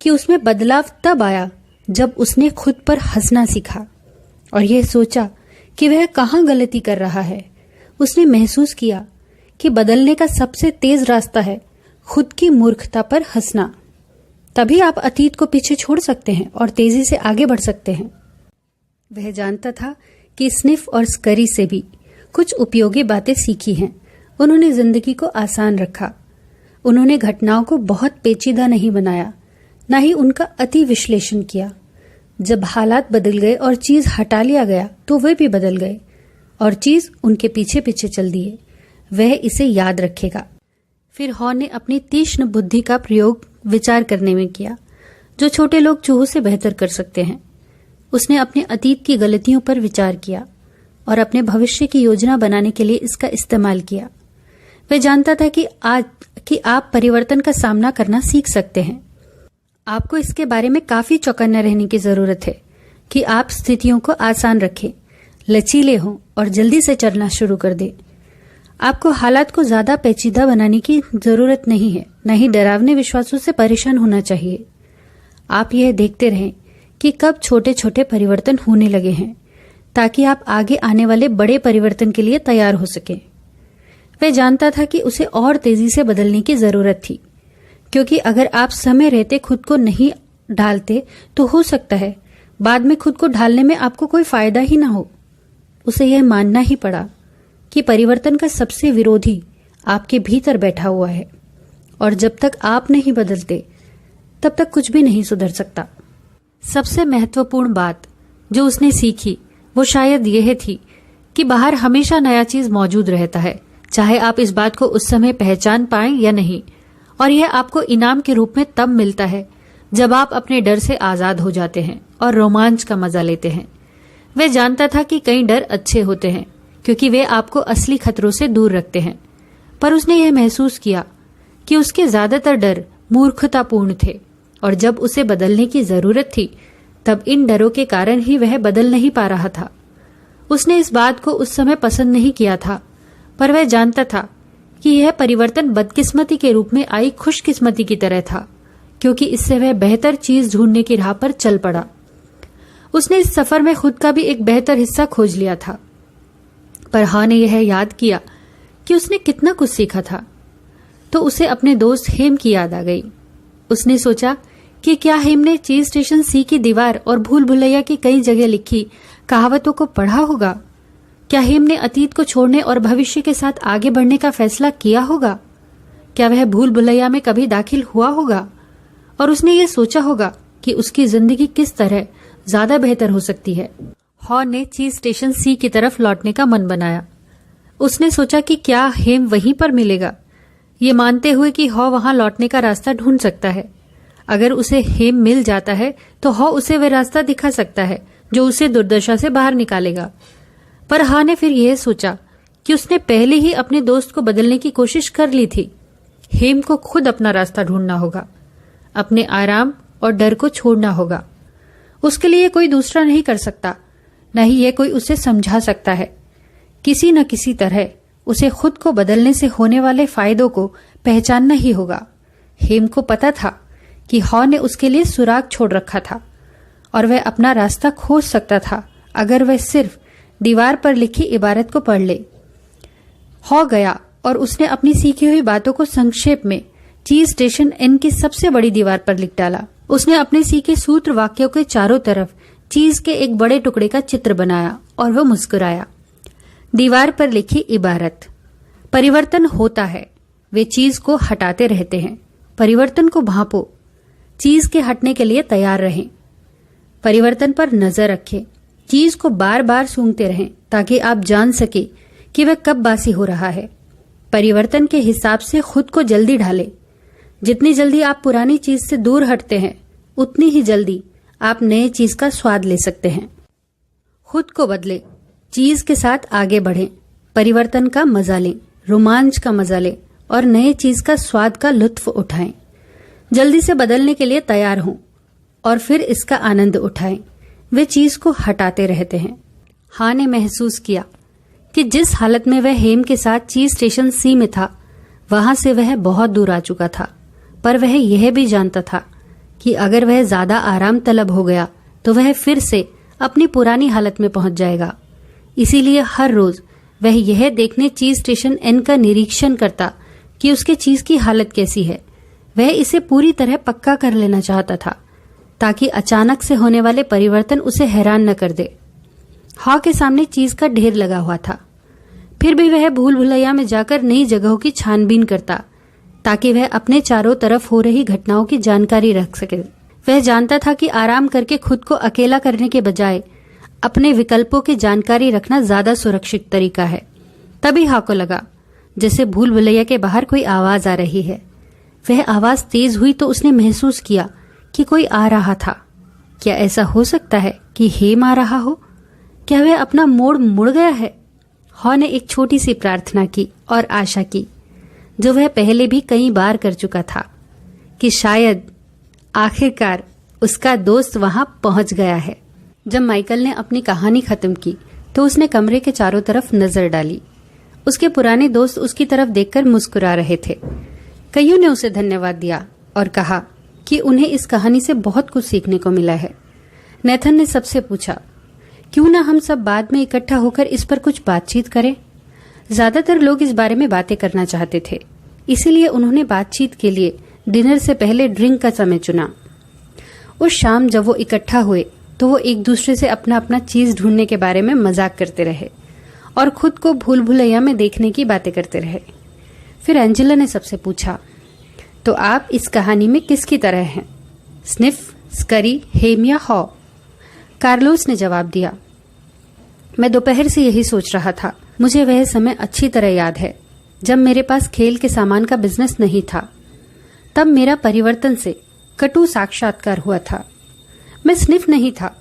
कि उसमें बदलाव तब आया जब उसने खुद पर हंसना सीखा और यह सोचा कि वह कहाँ गलती कर रहा है। उसने महसूस किया कि बदलने का सबसे तेज रास्ता है खुद की मूर्खता पर हंसना। तभी आप अतीत को पीछे छोड़ सकते हैं और तेजी से आगे बढ़ सकते हैं। वह जानता था कि स्निफ और स्करी से भी कुछ उपयोगी बातें सीखी हैं। उन्होंने जिंदगी को आसान रखा। उन्होंने घटनाओं को बहुत पेचीदा नहीं बनाया, न ही उनका अति विश्लेषण किया। जब हालात बदल गए और चीज हटा लिया गया तो वे भी बदल गए और चीज उनके पीछे पीछे चल दिए। वह इसे याद रखेगा। फिर हॉ ने अपनी तीक्ष्ण बुद्धि का प्रयोग विचार करने में किया, जो छोटे लोग चूहों से बेहतर कर सकते हैं। उसने अपने अतीत की गलतियों पर विचार किया। और अपने भविष्य की योजना बनाने के लिए इसका इस्तेमाल किया। वह जानता था कि आप परिवर्तन का सामना करना सीख सकते हैं। आपको इसके बारे में काफी चौकन्ना रहने की जरूरत है कि आप स्थितियों को आसान रखें, लचीले हों और जल्दी से चलना शुरू कर दें। आपको हालात को ज्यादा पेचीदा बनाने की जरूरत नहीं है, न ही डरावने विश्वासों से परेशान होना चाहिए। आप यह देखते रहें कि कब छोटे छोटे परिवर्तन होने लगे हैं, ताकि आप आगे आने वाले बड़े परिवर्तन के लिए तैयार हो सकें। वह जानता था कि उसे और तेजी से बदलने की जरूरत थी, क्योंकि अगर आप समय रहते खुद को नहीं ढालते तो हो सकता है बाद में खुद को ढालने में आपको कोई फायदा ही ना हो। उसे यह मानना ही पड़ा कि परिवर्तन का सबसे विरोधी आपके भीतर बैठा हुआ है, और जब तक आप नहीं बदलते तब तक कुछ भी नहीं सुधर सकता। सबसे महत्वपूर्ण बात जो उसने सीखी वो शायद यह थी कि बाहर हमेशा नया चीज मौजूद रहता है, चाहे आप इस बात को उस समय पहचान पाएं या नहीं, और यह आपको इनाम के रूप में तब मिलता है जब आप अपने डर से आजाद हो जाते हैं और रोमांच का मजा लेते हैं। वह जानता था कि कई डर अच्छे होते हैं क्योंकि वे आपको असली खतरों से दूर रखते हैं, पर उसने यह महसूस किया कि उसके ज्यादातर डर मूर्खतापूर्ण थे, और जब उसे बदलने की जरूरत थी तब इन डरों के कारण ही वह बदल नहीं पा रहा था। उसने इस बात को उस समय पसंद नहीं किया था, पर वह जानता था कि यह परिवर्तन बदकिस्मती के रूप में आई खुशकिस्मती की तरह था, क्योंकि इससे वह बेहतर चीज ढूंढने की राह पर चल पड़ा। उसने इस सफर में खुद का भी एक बेहतर हिस्सा खोज लिया था, पर हाँ ने यह याद किया कि उसने कितना कुछ सीखा था, तो उसे अपने दोस्त हेम की याद आ गई। उसने सोचा कि क्या हेम ने चीज स्टेशन सी की दीवार और भूल भुलैया की कई जगह लिखी कहावतों को पढ़ा होगा। क्या हेम ने अतीत को छोड़ने और भविष्य के साथ आगे बढ़ने का फैसला किया होगा। क्या वह भूल भुलैया में कभी दाखिल हुआ होगा, और उसने ये सोचा होगा कि उसकी जिंदगी किस तरह ज्यादा बेहतर हो सकती है। हॉ ने चीज स्टेशन सी की तरफ लौटने का मन बनाया। उसने सोचा कि क्या हेम वहीं पर मिलेगा, ये मानते हुए कि हॉ वहां लौटने का रास्ता ढूंढ सकता है। अगर उसे हेम मिल जाता है तो हॉ उसे वह रास्ता दिखा सकता है जो उसे दुर्दशा से बाहर निकालेगा। पर हा ने फिर यह सोचा कि उसने पहले ही अपने दोस्त को बदलने की कोशिश कर ली थी। हेम को खुद अपना रास्ता ढूंढना होगा, अपने आराम और डर को छोड़ना होगा। उसके लिए कोई दूसरा नहीं कर सकता, न ही यह कोई उसे समझा सकता है। किसी न किसी तरह उसे खुद को बदलने से होने वाले फायदों को पहचानना ही होगा। हेम को पता था कि हॉ ने उसके लिए सुराग छोड़ रखा था, और वह अपना रास्ता खोज सकता था अगर वह सिर्फ दीवार पर लिखी इबारत को पढ़ ले। हॉ गया और उसने अपनी सीखी हुई बातों को संक्षेप में चीज स्टेशन एन की सबसे बड़ी दीवार पर लिख डाला। उसने अपने सीखे सूत्र वाक्यों के चारों तरफ चीज के एक बड़े टुकड़े का चित्र बनाया और वह मुस्कुराया। दीवार पर लिखी इबारत, परिवर्तन होता है, वे चीज को हटाते रहते हैं। परिवर्तन को भांपो, चीज के हटने के लिए तैयार रहें। परिवर्तन पर नजर रखें, चीज को बार बार सूंघते रहें ताकि आप जान सके कि वह कब बासी हो रहा है। परिवर्तन के हिसाब से खुद को जल्दी ढालें। जितनी जल्दी आप पुरानी चीज से दूर हटते हैं उतनी ही जल्दी आप नए चीज का स्वाद ले सकते हैं। खुद को बदलें, चीज के साथ आगे बढ़ें, परिवर्तन का मजा लें, रोमांच का मजा लें और नए चीज का स्वाद का लुत्फ उठाएं। जल्दी से बदलने के लिए तैयार हों और फिर इसका आनंद उठाएं। वे चीज को हटाते रहते हैं। हा ने महसूस किया कि जिस हालत में वह हेम के साथ चीज स्टेशन सी में था वहां से वह बहुत दूर आ चुका था, पर वह यह भी जानता था कि अगर वह ज्यादा आराम तलब हो गया तो वह फिर से अपनी पुरानी हालत में पहुंच जाएगा। इसीलिए हर रोज वह यह देखने चीज स्टेशन एन का निरीक्षण करता कि उसके चीज की हालत कैसी है। वह इसे पूरी तरह पक्का कर लेना चाहता था ताकि अचानक से होने वाले परिवर्तन उसे हैरान न कर दे। हॉ के सामने चीज का ढेर लगा हुआ था, फिर भी वह भूल भुलैया में जाकर नई जगहों की छानबीन करता ताकि वह अपने चारों तरफ हो रही घटनाओं की जानकारी रख सके। वह जानता था कि आराम करके खुद को अकेला करने के बजाय अपने विकल्पों की जानकारी रखना ज्यादा सुरक्षित तरीका है। तभी हा को लगा जैसे भूल भुलैया के बाहर कोई आवाज आ रही है। वह आवाज तेज हुई तो उसने महसूस किया कि कोई आ रहा था। क्या ऐसा हो सकता है कि हेम आ रहा हो? क्या वह अपना मोड़ मुड़ गया है? हॉ ने एक छोटी सी प्रार्थना की और आशा की, जो वह पहले भी कई बार कर चुका था, कि शायद आखिरकार उसका दोस्त वहां पहुंच गया है। जब माइकल ने अपनी कहानी खत्म की तो उसने कमरे के चारों तरफ नजर डाली। उसके पुराने दोस्त उसकी तरफ देखकर मुस्कुरा रहे थे। कईयों ने उसे धन्यवाद दिया और कहा कि उन्हें इस कहानी से बहुत कुछ सीखने को मिला है। नेथन ने सबसे पूछा, क्यों ना हम सब बाद में इकट्ठा होकर इस पर कुछ बातचीत करें? ज्यादातर लोग इस बारे में बातें करना चाहते थे, इसीलिए उन्होंने बातचीत के लिए डिनर से पहले ड्रिंक का समय चुना। उस शाम जब वो इकट्ठा हुए तो वो एक दूसरे से अपना अपना चीज ढूंढने के बारे में मजाक करते रहे और खुद को भूल भुलैया में देखने की बातें करते रहे। फिर एंजेला ने सबसे पूछा, तो आप इस कहानी में किसकी तरह हैं, स्निफ, स्करी, हेम या हॉ? कार्लोस ने जवाब दिया, मैं दोपहर से यही सोच रहा था। मुझे वह समय अच्छी तरह याद है जब मेरे पास खेल के सामान का बिजनेस नहीं था। तब मेरा परिवर्तन से कटु साक्षात्कार हुआ था। मैं स्निफ नहीं था,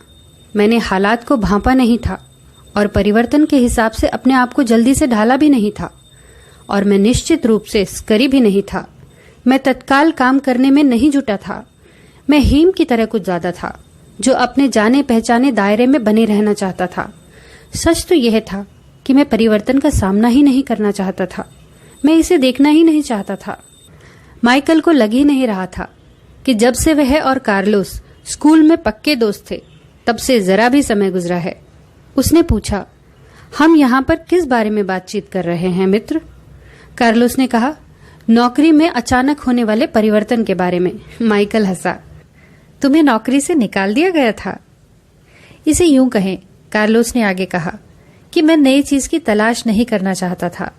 मैंने हालात को भांपा नहीं था और परिवर्तन के हिसाब से अपने आप को जल्दी से ढाला भी नहीं था, और मैं निश्चित रूप से स्करी भी नहीं था। मैं तत्काल काम करने में नहीं जुटा था। मैं हेम की तरह कुछ ज्यादा था, जो अपने जाने पहचाने दायरे में बने रहना चाहता था। सच तो यह था कि मैं परिवर्तन का सामना ही नहीं करना चाहता था, मैं इसे देखना ही नहीं चाहता था। माइकल को लग ही नहीं रहा था कि जब से वह और कार्लोस स्कूल में पक्के दोस्त थे तब से जरा भी समय गुजरा है। उसने पूछा, हम यहाँ पर किस बारे में बातचीत कर रहे हैं मित्र? कार्लोस ने कहा, नौकरी में अचानक होने वाले परिवर्तन के बारे में। माइकल हंसा, तुम्हें नौकरी से निकाल दिया गया था? इसे यूं कहें, कार्लोस ने आगे कहा, कि मैं नई चीज की तलाश नहीं करना चाहता था।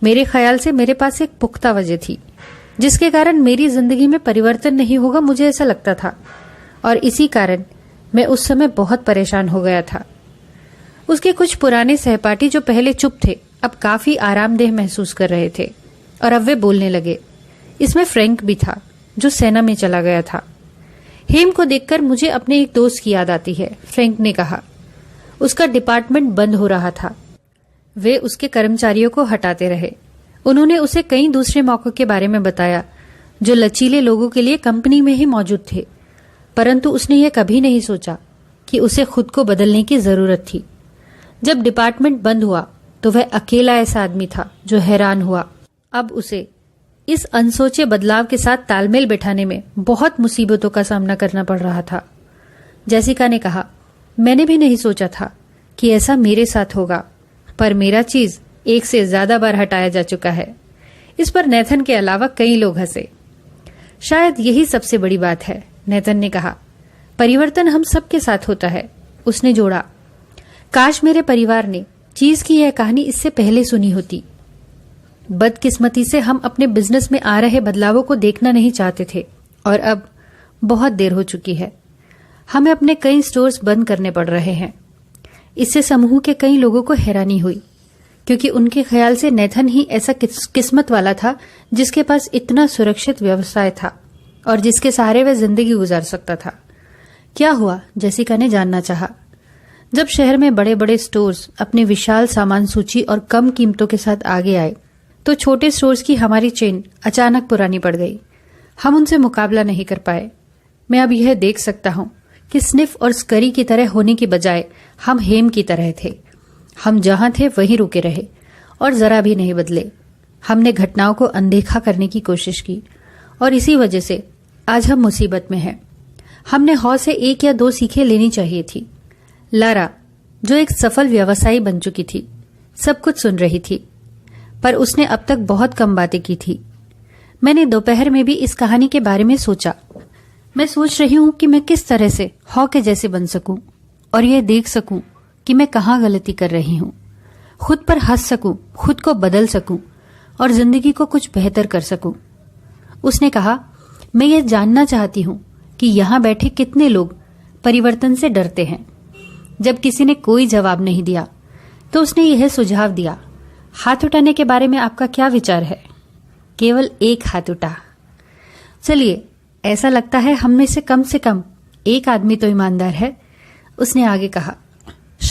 मेरे ख्याल से मेरे पास एक पुख्ता वजह थी जिसके कारण मेरी जिंदगी में परिवर्तन नहीं होगा, मुझे ऐसा लगता था, और इसी कारण मैं उस समय बहुत परेशान हो गया था। उसके कुछ पुराने सहपाठी जो पहले चुप थे अब काफी आरामदेह महसूस कर रहे थे और अब वे बोलने लगे। इसमें फ्रैंक भी था जो सेना में चला गया था। हेम को देखकर मुझे अपने एक दोस्त की याद आती है, फ्रैंक ने कहा। उसका डिपार्टमेंट बंद हो रहा था। वे उसके कर्मचारियों को हटाते रहे। उन्होंने उसे कई दूसरे मौकों के बारे में बताया जो लचीले लोगों के लिए कंपनी में ही मौजूद थे, परंतु उसने यह कभी नहीं सोचा कि उसे खुद को बदलने की जरूरत थी। जब डिपार्टमेंट बंद हुआ तो वह अकेला ऐसा आदमी था जो हैरान हुआ। अब उसे इस अनसोचे बदलाव के साथ तालमेल बैठाने में बहुत मुसीबतों का सामना करना पड़ रहा था। जैसिका ने कहा, मैंने भी नहीं सोचा था कि ऐसा मेरे साथ होगा, पर मेरा चीज एक से ज्यादा बार हटाया जा चुका है। इस पर नेथन के अलावा कई लोग हंसे। शायद यही सबसे बड़ी बात है, नेथन ने कहा। परिवर्तन हम सबके साथ होता है। उसने जोड़ा, काश मेरे परिवार ने चीज की यह कहानी इससे पहले सुनी होती। बदकिस्मती से हम अपने बिजनेस में आ रहे बदलावों को देखना नहीं चाहते थे और अब बहुत देर हो चुकी है। हमें अपने कई स्टोर्स बंद करने पड़ रहे हैं। इससे समूह के कई लोगों को हैरानी हुई, क्योंकि उनके ख्याल से नेथन ही ऐसा किस्मत वाला था जिसके पास इतना सुरक्षित व्यवसाय था और जिसके सहारे वह जिंदगी गुजार सकता था। क्या हुआ? जेसिका ने जानना चाहा। जब शहर में बड़े बड़े स्टोर्स अपने विशाल सामान सूची और कम कीमतों के साथ आगे आए तो छोटे स्टोर्स की हमारी चेन अचानक पुरानी पड़ गई। हम उनसे मुकाबला नहीं कर पाए। मैं अब यह देख सकता हूं कि स्निफ और स्करी की तरह होने की बजाय हम हेम की तरह थे। हम जहां थे वहीं रुके रहे और जरा भी नहीं बदले। हमने घटनाओं को अनदेखा करने की कोशिश की और इसी वजह से आज हम मुसीबत में हैं। हमने हॉ से 1 या 2 सीखें लेनी चाहिए थी। लारा, जो एक सफल व्यवसायी बन चुकी थी, सब कुछ सुन रही थी, पर उसने अब तक बहुत कम बातें की थी। मैंने दोपहर में भी इस कहानी के बारे में सोचा। मैं सोच रही हूं कि मैं किस तरह से हॉ के जैसे बन सकूं और यह देख सकूं कि मैं कहां गलती कर रही हूं, खुद पर हंस सकूं, खुद को बदल सकूं और जिंदगी को कुछ बेहतर कर सकूं। उसने कहा, मैं ये जानना चाहती हूं कि यहां बैठे कितने लोग परिवर्तन से डरते हैं। जब किसी ने कोई जवाब नहीं दिया तो उसने यह सुझाव दिया, हाथ उठाने के बारे में आपका क्या विचार है? केवल एक हाथ उठा। चलिए, ऐसा लगता है हम में से कम एक आदमी तो ईमानदार है। उसने आगे कहा,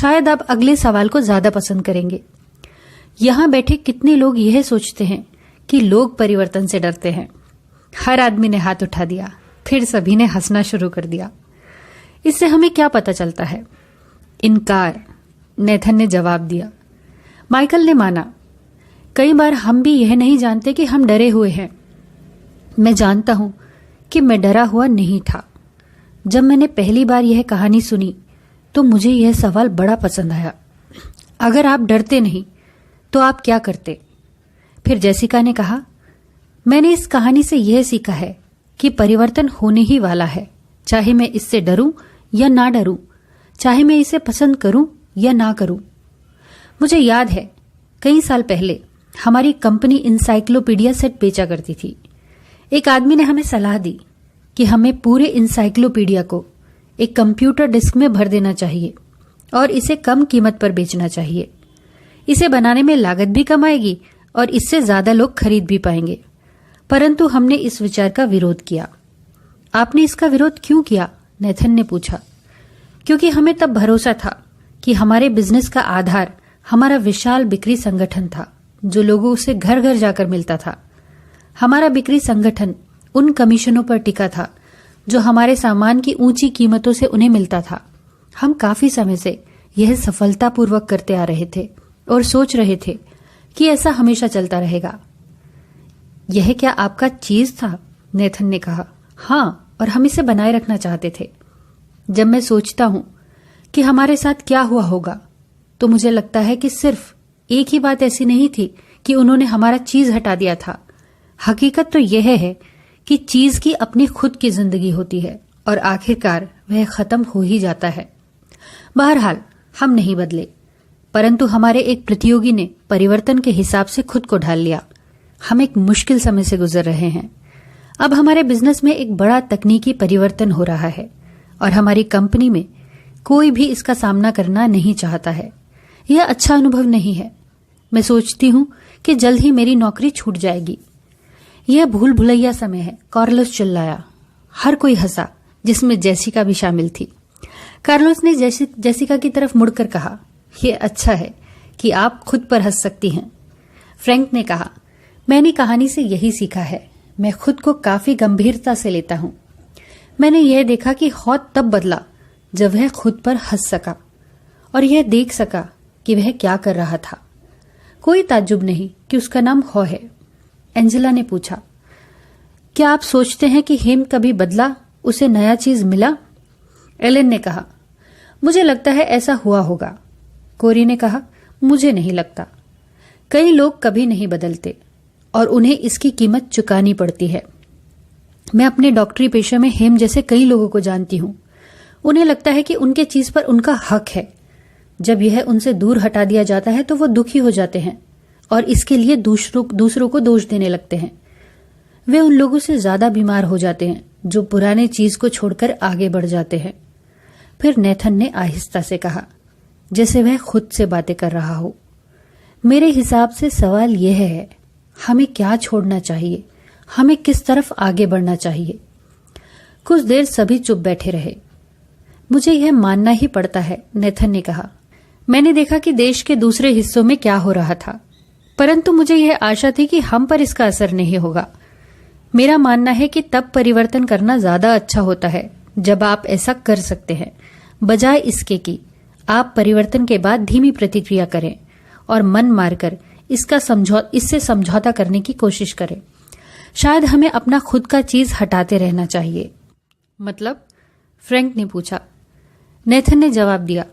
शायद आप अगले सवाल को ज्यादा पसंद करेंगे। यहां बैठे कितने लोग यह सोचते हैं कि लोग परिवर्तन से डरते हैं? हर आदमी ने हाथ उठा दिया, फिर सभी ने हंसना शुरू कर दिया। इससे हमें क्या पता चलता है? इनकार, नेथन ने जवाब दिया। माइकल ने माना, कई बार हम भी यह नहीं जानते कि हम डरे हुए हैं। मैं जानता हूं कि मैं डरा हुआ नहीं था। जब मैंने पहली बार यह कहानी सुनी तो मुझे यह सवाल बड़ा पसंद आया। अगर आप डरते नहीं तो आप क्या करते? फिर जेसिका ने कहा, मैंने इस कहानी से यह सीखा है कि परिवर्तन होने ही वाला है, चाहे मैं इससे डरूं या ना डरूं, चाहे मैं इसे पसंद करूं या ना करूं। मुझे याद है कई साल पहले हमारी कंपनी इंसाइक्लोपीडिया सेट बेचा करती थी। एक आदमी ने हमें सलाह दी कि हमें पूरे इंसाइक्लोपीडिया को एक कंप्यूटर डिस्क में भर देना चाहिए और इसे कम कीमत पर बेचना चाहिए। इसे बनाने में लागत भी कम आएगी और इससे ज्यादा लोग खरीद भी पाएंगे। परंतु हमने इस विचार का विरोध किया। आपने इसका विरोध क्यों किया? नेथन ने पूछा। क्योंकि हमें तब भरोसा था कि हमारे बिजनेस का आधार हमारा विशाल बिक्री संगठन था, जो लोगों से घर घर जाकर मिलता था। हमारा बिक्री संगठन उन कमीशनों पर टिका था जो हमारे सामान की ऊंची कीमतों से उन्हें मिलता था। हम काफी समय से यह सफलतापूर्वक करते आ रहे थे और सोच रहे थे कि ऐसा हमेशा चलता रहेगा। यह क्या आपका चीज था? नेथन ने कहा। हाँ, और हम इसे बनाए रखना चाहते थे। जब मैं सोचता हूं कि हमारे साथ क्या हुआ होगा तो मुझे लगता है कि सिर्फ एक ही बात ऐसी नहीं थी कि उन्होंने हमारा चीज हटा दिया था। हकीकत तो यह है कि चीज की अपनी खुद की जिंदगी होती है और आखिरकार वह खत्म हो ही जाता है। बहरहाल हम नहीं बदले, परंतु हमारे एक प्रतियोगी ने परिवर्तन के हिसाब से खुद को ढाल लिया। हम एक मुश्किल समय से गुजर रहे हैं। अब हमारे बिजनेस में एक बड़ा तकनीकी परिवर्तन हो रहा है और हमारी कंपनी में कोई भी इसका सामना करना नहीं चाहता है। यह अच्छा अनुभव नहीं है। मैं सोचती हूं कि जल्द ही मेरी नौकरी छूट जाएगी। यह भूल भुलैया समय है, कार्लोस चिल्लाया। हर कोई हंसा, जिसमें जेसिका भी शामिल थी। कार्लोस ने जेसिका की तरफ मुड़कर कहा, यह अच्छा है कि आप खुद पर हंस सकती हैं। फ्रैंक ने कहा, मैंने कहानी से यही सीखा है। मैं खुद को काफी गंभीरता से लेता हूं। मैंने यह देखा कि हॉ तब बदला जब वह खुद पर हंस सका और यह देख सका कि वह क्या कर रहा था। कोई ताज्जुब नहीं कि उसका नाम हॉ है। एंजेला ने पूछा, क्या आप सोचते हैं कि हेम कभी बदला, उसे नया चीज मिला? एलेन ने कहा, मुझे लगता है ऐसा हुआ होगा। कोरी ने कहा, मुझे नहीं लगता। कई लोग कभी नहीं बदलते और उन्हें इसकी कीमत चुकानी पड़ती है। मैं अपने डॉक्टरी पेशे में हेम जैसे कई लोगों को जानती हूं। उन्हें लगता है कि उनके चीज पर उनका हक है। जब यह उनसे दूर हटा दिया जाता है तो वो दुखी हो जाते हैं और इसके लिए दूसरों को दोष देने लगते हैं। वे उन लोगों से ज्यादा बीमार हो जाते हैं जो पुराने चीज को छोड़कर आगे बढ़ जाते हैं। फिर नेथन ने आहिस्ता से कहा, जैसे वह खुद से बातें कर रहा हो, मेरे हिसाब से सवाल यह है, हमें क्या छोड़ना चाहिए, हमें किस तरफ आगे बढ़ना चाहिए। कुछ देर सभी चुप बैठे रहे। मुझे यह मानना ही पड़ता है, नेथन ने कहा। मैंने देखा कि देश के दूसरे हिस्सों में क्या हो रहा था, परंतु मुझे यह आशा थी कि हम पर इसका असर नहीं होगा। मेरा मानना है कि तब परिवर्तन करना ज्यादा अच्छा होता है जब आप ऐसा कर सकते हैं, बजाय इसके कि आप परिवर्तन के बाद धीमी प्रतिक्रिया करें और मन मारकर इससे समझौता करने की कोशिश करें। शायद हमें अपना खुद का चीज हटाते रहना चाहिए। मतलब? फ्रैंक ने पूछा। नेथन ने जवाब दिया,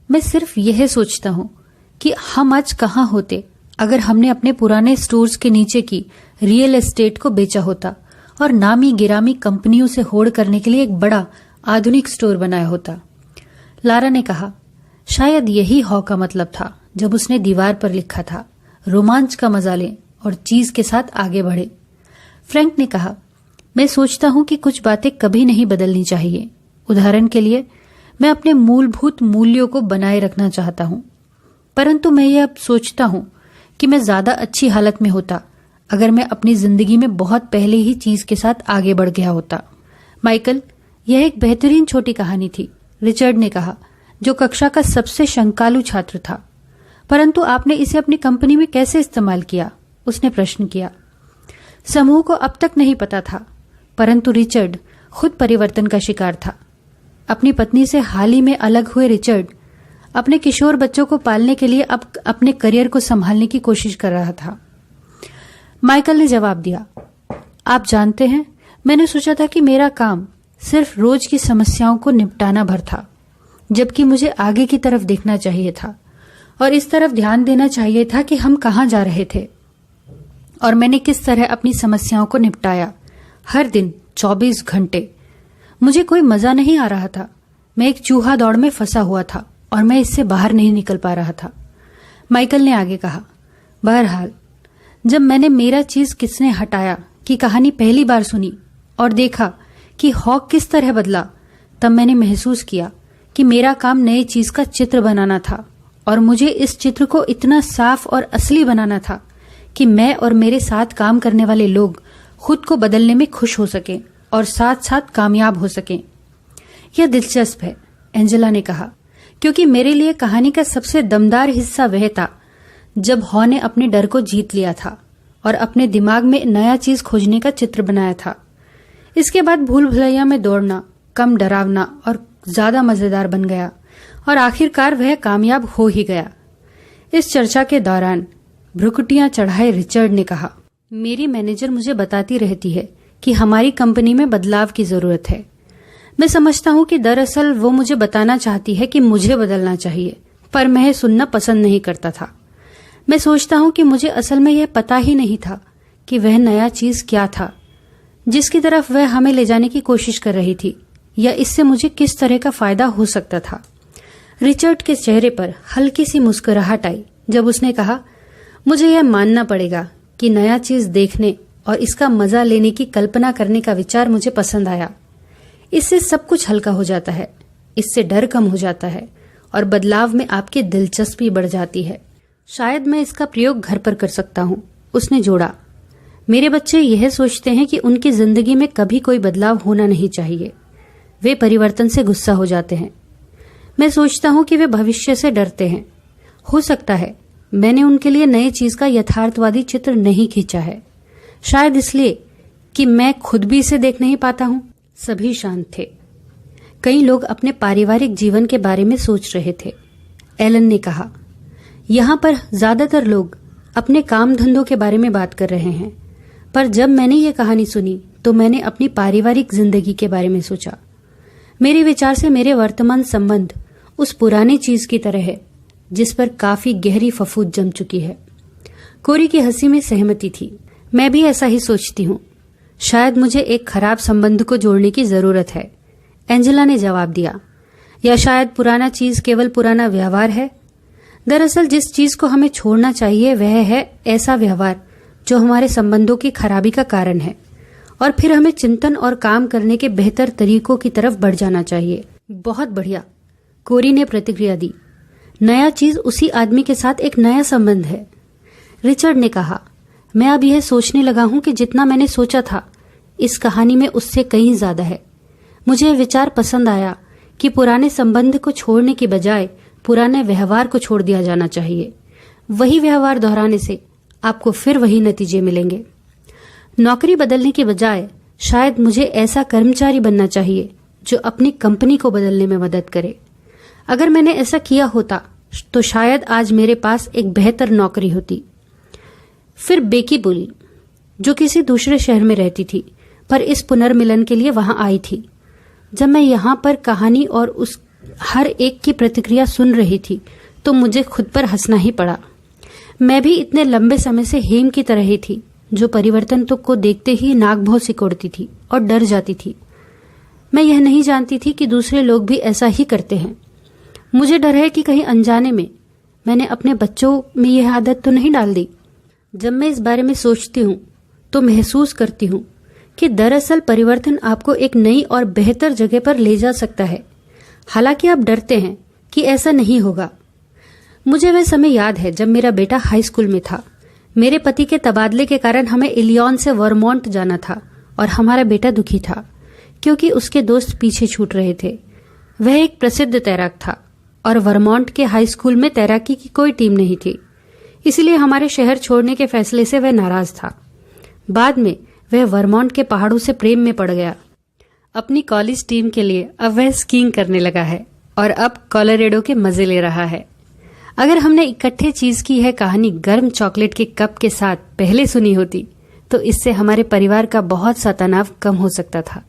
मैं सिर्फ यह सोचता हूं कि हम आज कहां होते अगर हमने अपने पुराने स्टोर्स के नीचे की रियल एस्टेट को बेचा होता और नामी गिरामी कंपनियों से होड़ करने के लिए एक बड़ा आधुनिक स्टोर बनाया होता। लारा ने कहा, शायद यही हॉ का मतलब था जब उसने दीवार पर लिखा था, रोमांच का मजा लें और चीज के साथ आगे बढ़े। फ्रैंक ने कहा, मैं सोचता हूं कि कुछ बातें कभी नहीं बदलनी चाहिए। उदाहरण के लिए, मैं अपने मूलभूत मूल्यों को बनाए रखना चाहता हूं, परंतु मैं यह अब सोचता हूं कि मैं ज्यादा अच्छी हालत में होता अगर मैं अपनी जिंदगी में बहुत पहले ही चीज के साथ आगे बढ़ गया होता। माइकल, यह एक बेहतरीन छोटी कहानी थी, रिचर्ड ने कहा, जो कक्षा का सबसे शंकालु छात्र था। परंतु आपने इसे अपनी कंपनी में कैसे इस्तेमाल किया? उसने प्रश्न किया। समूह को अब तक नहीं पता था, परंतु रिचर्ड खुद परिवर्तन का शिकार था। अपनी पत्नी से हाल ही में अलग हुए रिचर्ड अपने किशोर बच्चों को पालने के लिए अब अपने करियर को संभालने की कोशिश कर रहा था। माइकल ने जवाब दिया, आप जानते हैं, मैंने सोचा था कि मेरा काम सिर्फ रोज की समस्याओं को निपटाना भर था, जबकि मुझे आगे की तरफ देखना चाहिए था और इस तरफ ध्यान देना चाहिए था कि हम कहां जा रहे थे और मैंने किस तरह अपनी समस्याओं को निपटाया। हर दिन 24 घंटे मुझे कोई मजा नहीं आ रहा था। मैं एक चूहा दौड़ में फंसा हुआ था और मैं इससे बाहर नहीं निकल पा रहा था। माइकल ने आगे कहा, बहरहाल जब मैंने मेरा चीज किसने हटाया की कहानी पहली बार सुनी और देखा कि हॉक किस तरह बदला, तब मैंने महसूस किया कि मेरा काम नए चीज का चित्र बनाना था और मुझे इस चित्र को इतना साफ और असली बनाना था कि मैं और मेरे साथ काम करने वाले लोग खुद को बदलने में खुश हो सकें और साथ साथ कामयाब हो सकें। यह दिलचस्प है, एंजेला ने कहा, क्योंकि मेरे लिए कहानी का सबसे दमदार हिस्सा वह था जब हॉ ने अपने डर को जीत लिया था और अपने दिमाग में नया चीज खोजने का चित्र बनाया था। इसके बाद भूल भुलैया में दौड़ना कम डरावना और ज्यादा मजेदार बन गया और आखिरकार वह कामयाब हो ही गया। इस चर्चा के दौरान भ्रुकुटियां चढ़ाए रिचर्ड ने कहा, मेरी मैनेजर मुझे बताती रहती है कि हमारी कंपनी में बदलाव की जरूरत है। मैं समझता हूं कि दरअसल वो मुझे बताना चाहती है कि मुझे बदलना चाहिए, पर मैं सुनना पसंद नहीं करता था। मैं सोचता हूं कि मुझे असल में यह पता ही नहीं था कि वह नया चीज क्या था जिसकी तरफ वह हमें ले जाने की कोशिश कर रही थी, या इससे मुझे किस तरह का फायदा हो सकता था। रिचर्ड के चेहरे पर हल्की सी मुस्कुराहट आई जब उसने कहा, मुझे यह मानना पड़ेगा कि नया चीज देखने और इसका मजा लेने की कल्पना करने का विचार मुझे पसंद आया। इससे सब कुछ हल्का हो जाता है, इससे डर कम हो जाता है और बदलाव में आपकी दिलचस्पी बढ़ जाती है। शायद मैं इसका प्रयोग घर पर कर सकता हूँ, उसने जोड़ा। मेरे बच्चे यह सोचते हैं कि उनकी जिंदगी में कभी कोई बदलाव होना नहीं चाहिए। वे परिवर्तन से गुस्सा हो जाते हैं। मैं सोचता हूँ कि वे भविष्य से डरते हैं। हो सकता है मैंने उनके लिए नई चीज का यथार्थवादी चित्र नहीं खींचा है, शायद इसलिए कि मैं खुद भी इसे देख नहीं पाता हूँ। सभी शांत थे। कई लोग अपने पारिवारिक जीवन के बारे में सोच रहे थे। एलन ने कहा, यहाँ पर ज्यादातर लोग अपने काम धंधों के बारे में बात कर रहे हैं, पर जब मैंने ये कहानी सुनी तो मैंने अपनी पारिवारिक जिंदगी के बारे में सोचा। मेरे विचार से मेरे वर्तमान संबंध उस पुरानी चीज की तरह है जिस पर काफी गहरी फफूंद जम चुकी है। कोरी की हंसी में सहमति थी। मैं भी ऐसा ही सोचती हूँ। शायद मुझे एक खराब संबंध को जोड़ने की जरूरत है, एंजेला ने जवाब दिया। या शायद पुराना चीज केवल पुराना व्यवहार है। दरअसल जिस चीज को हमें छोड़ना चाहिए वह है ऐसा व्यवहार जो हमारे संबंधों की खराबी का कारण है, और फिर हमें चिंतन और काम करने के बेहतर तरीकों की तरफ बढ़ जाना चाहिए। बहुत बढ़िया, कोरी ने प्रतिक्रिया दी। नया चीज उसी आदमी के साथ एक नया संबंध है। रिचर्ड ने कहा, मैं अब यह सोचने लगा हूं कि जितना मैंने सोचा था इस कहानी में उससे कहीं ज्यादा है। मुझे यह विचार पसंद आया कि पुराने संबंध को छोड़ने की बजाय पुराने व्यवहार को छोड़ दिया जाना चाहिए। वही व्यवहार दोहराने से आपको फिर वही नतीजे मिलेंगे। नौकरी बदलने के बजाय शायद मुझे ऐसा कर्मचारी बनना चाहिए जो अपनी कंपनी को बदलने में मदद करे। अगर मैंने ऐसा किया होता तो शायद आज मेरे पास एक बेहतर नौकरी होती। फिर बेकी बोली, जो किसी दूसरे शहर में रहती थी पर इस पुनर्मिलन के लिए वहां आई थी। जब मैं यहाँ पर कहानी और उस हर एक की प्रतिक्रिया सुन रही थी तो मुझे खुद पर हंसना ही पड़ा। मैं भी इतने लंबे समय से हेम की तरह ही थी, जो परिवर्तन तो को देखते ही नाक भौं सिकोड़ती थी और डर जाती थी। मैं यह नहीं जानती थी कि दूसरे लोग भी ऐसा ही करते हैं। मुझे डर है कि कहीं अनजाने में मैंने अपने बच्चों में यह आदत तो नहीं डाल दी। जब मैं इस बारे में सोचती हूँ तो महसूस करती हूँ कि दरअसल परिवर्तन आपको एक नई और बेहतर जगह पर ले जा सकता है। हालांकि आप डरते हैं कि ऐसा नहीं होगा। मुझे वह समय याद है जब मेरा बेटा हाई स्कूल में था। मेरे पति के तबादले के कारण हमें इलियॉन से वर्मोंट जाना था और हमारा बेटा दुखी था क्योंकि उसके दोस्त पीछे छूट रहे थे। वह एक प्रसिद्ध तैराक था और वर्मोंट के हाई स्कूल में तैराकी की कोई टीम नहीं थी, इसलिए हमारे शहर छोड़ने के फैसले से वह नाराज था। बाद में वह वर्मोंट के पहाड़ों से प्रेम में पड़ गया। अपनी कॉलेज टीम के लिए अब वह स्कीइंग करने लगा है और अब कोलोराडो के मजे ले रहा है। अगर हमने इकट्ठे चीज की यह कहानी गर्म चॉकलेट के कप के साथ पहले सुनी होती तो इससे हमारे परिवार का बहुत सा तनाव कम हो सकता था।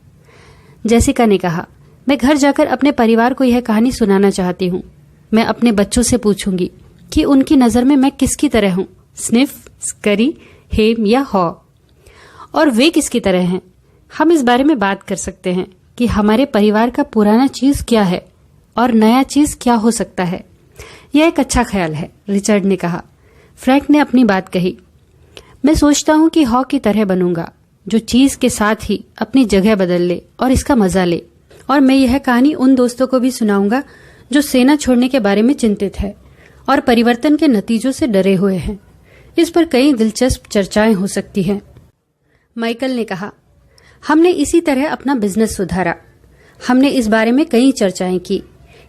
जेसिका ने कहा, मैं घर जाकर अपने परिवार को यह कहानी सुनाना चाहती हूँ। मैं अपने बच्चों से पूछूंगी कि उनकी नजर में मैं किसकी तरह हूँ, स्निफ, स्करी, हेम या हॉ, और वे किसकी तरह हैं। हम इस बारे में बात कर सकते हैं कि हमारे परिवार का पुराना चीज क्या है और नया चीज क्या हो सकता है। यह एक अच्छा ख्याल है, रिचर्ड ने कहा। फ्रैंक ने अपनी बात कही, मैं सोचता हूं कि हॉ की तरह बनूंगा, जो चीज के साथ ही अपनी जगह बदल ले और इसका मजा ले। और मैं यह कहानी उन दोस्तों को भी सुनाऊंगा जो सेना छोड़ने के बारे में चिंतित है और परिवर्तन के नतीजों से डरे हुए हैं। इस पर कई दिलचस्प चर्चाएं हो सकती हैं। माइकल ने कहा, हमने इसी तरह अपना बिजनेस सुधारा। हमने इस बारे में कई चर्चाएं की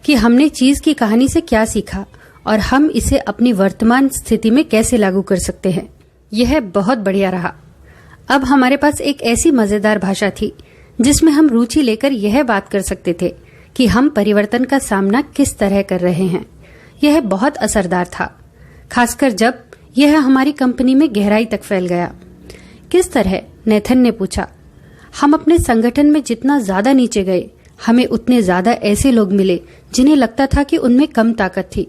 कि हमने चीज की कहानी से क्या सीखा और हम इसे अपनी वर्तमान स्थिति में कैसे लागू कर सकते हैं। यह बहुत बढ़िया रहा। अब हमारे पास एक ऐसी मजेदार भाषा थी जिसमें हम रुचि लेकर यह बात कर सकते थे कि हम परिवर्तन का सामना किस तरह कर रहे हैं। यह बहुत असरदार था, खासकर जब यह हमारी कंपनी में गहराई तक फैल गया। किस तरह? नेथन ने पूछा। हम अपने संगठन में जितना ज्यादा नीचे गए, हमें उतने ज्यादा ऐसे लोग मिले जिन्हें लगता था कि उनमें कम ताकत थी।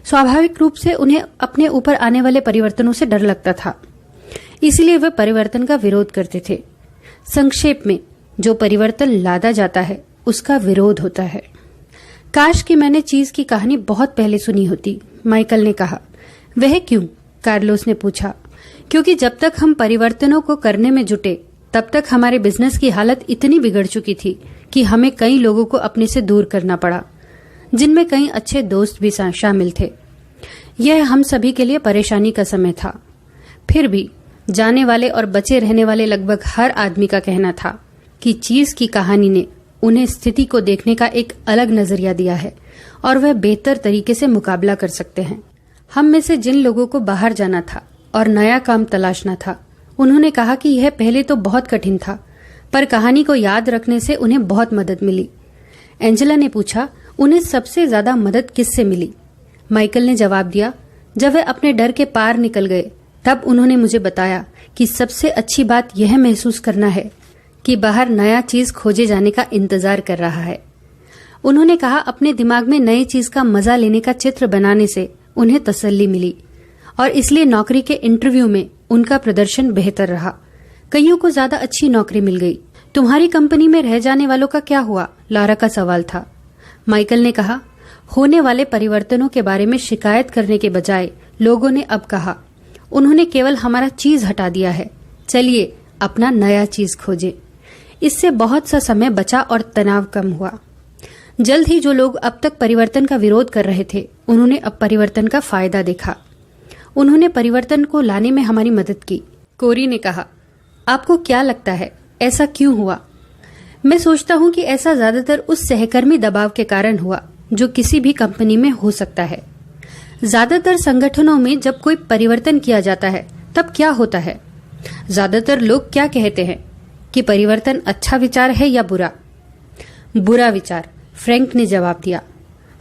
स्वाभाविक रूप से उन्हें अपने ऊपर आने वाले परिवर्तनों से डर लगता था, इसलिए वे परिवर्तन का विरोध करते थे। संक्षेप में, जो परिवर्तन लादा जाता है उसका विरोध होता है। काश कि मैंने चीज की कहानी बहुत पहले सुनी होती, माइकल ने कहा। वह क्यों? कार्लोस ने पूछा। क्योंकि जब तक हम परिवर्तनों को करने में जुटे तब तक हमारे बिजनेस की हालत इतनी बिगड़ चुकी थी कि हमें कई लोगों को अपने से दूर करना पड़ा, जिनमें कई अच्छे दोस्त भी शामिल थे। यह हम सभी के लिए परेशानी का समय था। फिर भी जाने वाले और बचे रहने वाले लगभग हर आदमी का कहना था कि चीज की कहानी ने उन्हें स्थिति को देखने का एक अलग नजरिया दिया है और वह बेहतर तरीके से मुकाबला कर सकते हैं। हम में से जिन लोगों को बाहर जाना था और नया काम तलाशना था, उन्होंने कहा कि यह पहले तो बहुत कठिन था, पर कहानी को याद रखने से उन्हें बहुत मदद मिली। एंजेला ने पूछा, उन्हें सबसे ज्यादा मदद किससे मिली? माइकल ने जवाब दिया, जब वे अपने डर के पार निकल गए तब उन्होंने मुझे बताया कि सबसे अच्छी बात यह महसूस करना है कि बाहर नया चीज खोजे जाने का इंतजार कर रहा है। उन्होंने कहा, अपने दिमाग में नई चीज का मजा लेने का चित्र बनाने से उन्हें तसल्ली मिली और इसलिए नौकरी के इंटरव्यू में उनका प्रदर्शन बेहतर रहा। कईयों को ज्यादा अच्छी नौकरी मिल गई। तुम्हारी कंपनी में रह जाने वालों का क्या हुआ? लारा का सवाल था। माइकल ने कहा, होने वाले परिवर्तनों के बारे में शिकायत करने के बजाय लोगों ने अब कहा, उन्होंने केवल हमारा चीज हटा दिया है, चलिए अपना नया चीज खोजें। इससे बहुत सा समय बचा और तनाव कम हुआ। जल्द ही जो लोग अब तक परिवर्तन का विरोध कर रहे थे, उन्होंने अब परिवर्तन का फायदा देखा। उन्होंने परिवर्तन को लाने में हमारी मदद की। कोरी ने कहा, आपको क्या लगता है ऐसा क्यों हुआ? मैं सोचता हूं कि ऐसा ज्यादातर उस सहकर्मी दबाव के कारण हुआ जो किसी भी कंपनी में हो सकता है। ज्यादातर संगठनों में जब कोई परिवर्तन किया जाता है तब क्या होता है? ज्यादातर लोग क्या कहते हैं कि परिवर्तन अच्छा विचार है या बुरा? बुरा विचार, फ्रैंक ने जवाब दिया।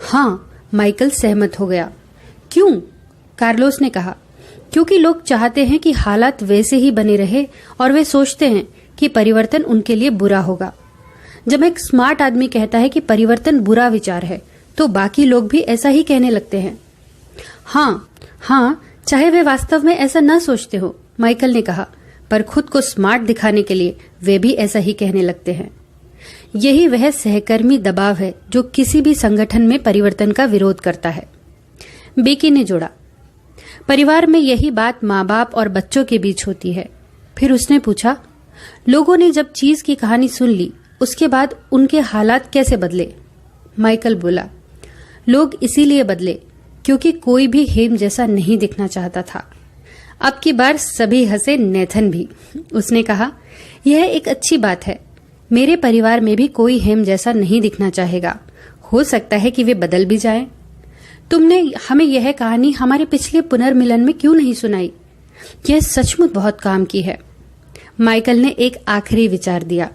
हाँ, माइकल सहमत हो गया। क्यों? कार्लोस ने कहा, क्योंकि लोग चाहते हैं कि हालात वैसे ही बने रहे और वे सोचते हैं कि परिवर्तन उनके लिए बुरा होगा। जब एक स्मार्ट आदमी कहता है कि परिवर्तन बुरा विचार है, तो बाकी लोग भी ऐसा ही कहने लगते हैं। हाँ, चाहे वे वास्तव में ऐसा न सोचते हो, माइकल ने कहा, पर खुद को स्मार्ट दिखाने के लिए वे भी ऐसा ही कहने लगते हैं। यही वह सहकर्मी दबाव है जो किसी भी संगठन में परिवर्तन का विरोध करता है। बेकी ने जोड़ा, परिवार में यही बात माँ बाप और बच्चों के बीच होती है। फिर उसने पूछा, लोगों ने जब चीज की कहानी सुन ली उसके बाद उनके हालात कैसे बदले? माइकल बोला, लोग इसीलिए बदले क्योंकि कोई भी हेम जैसा नहीं दिखना चाहता था। अब की बार सभी हंसे, नेथन भी। उसने कहा, यह एक अच्छी बात है। मेरे परिवार में भी कोई हेम जैसा नहीं दिखना चाहेगा। हो सकता है कि वे बदल भी जाएं। तुमने हमें यह कहानी हमारे पिछले पुनर्मिलन में क्यों नहीं सुनाई? यह सचमुच बहुत काम की है। माइकल ने एक आखिरी विचार दिया।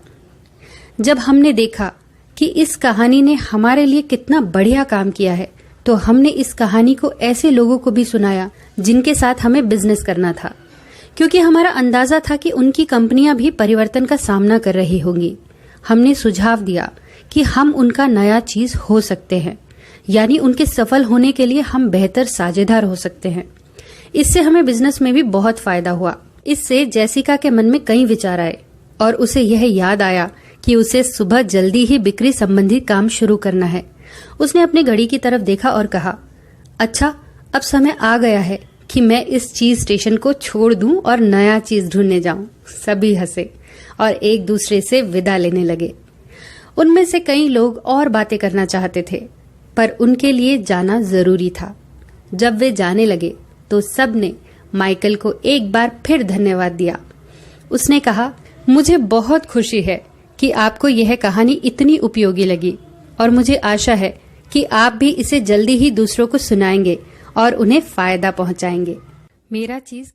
जब हमने देखा कि इस कहानी ने हमारे लिए कितना बढ़िया काम किया है, तो हमने इस कहानी को ऐसे लोगों को भी सुनाया जिनके साथ हमें बिजनेस करना था, क्योंकि हमारा अंदाजा था कि उनकी कंपनियां भी परिवर्तन का सामना कर रही होंगी। हमने सुझाव दिया कि हम उनका नया चीज हो सकते हैं, यानी उनके सफल होने के लिए हम बेहतर साझेदार हो सकते हैं। इससे हमें बिजनेस में भी बहुत फायदा हुआ। इससे जैसिका के मन में कई विचार आए और उसे यह याद आया कि उसे सुबह जल्दी ही बिक्री संबंधी काम शुरू करना है। उसने अपनी घड़ी की तरफ देखा और कहा, अच्छा, अब समय आ गया है कि मैं इस चीज स्टेशन को छोड़ दूं और नया चीज ढूंढने जाऊं। सभी हंसे और एक दूसरे से विदा लेने लगे। उनमें से कई लोग और बातें करना चाहते थे, पर उनके लिए जाना जरूरी था। जब वे जाने लगे तो सब ने माइकल को एक बार फिर धन्यवाद दिया। उसने कहा, मुझे बहुत खुशी है कि आपको यह कहानी इतनी उपयोगी लगी और मुझे आशा है कि आप भी इसे जल्दी ही दूसरों को सुनाएंगे और उन्हें फायदा पहुंचाएंगे। मेरा चीज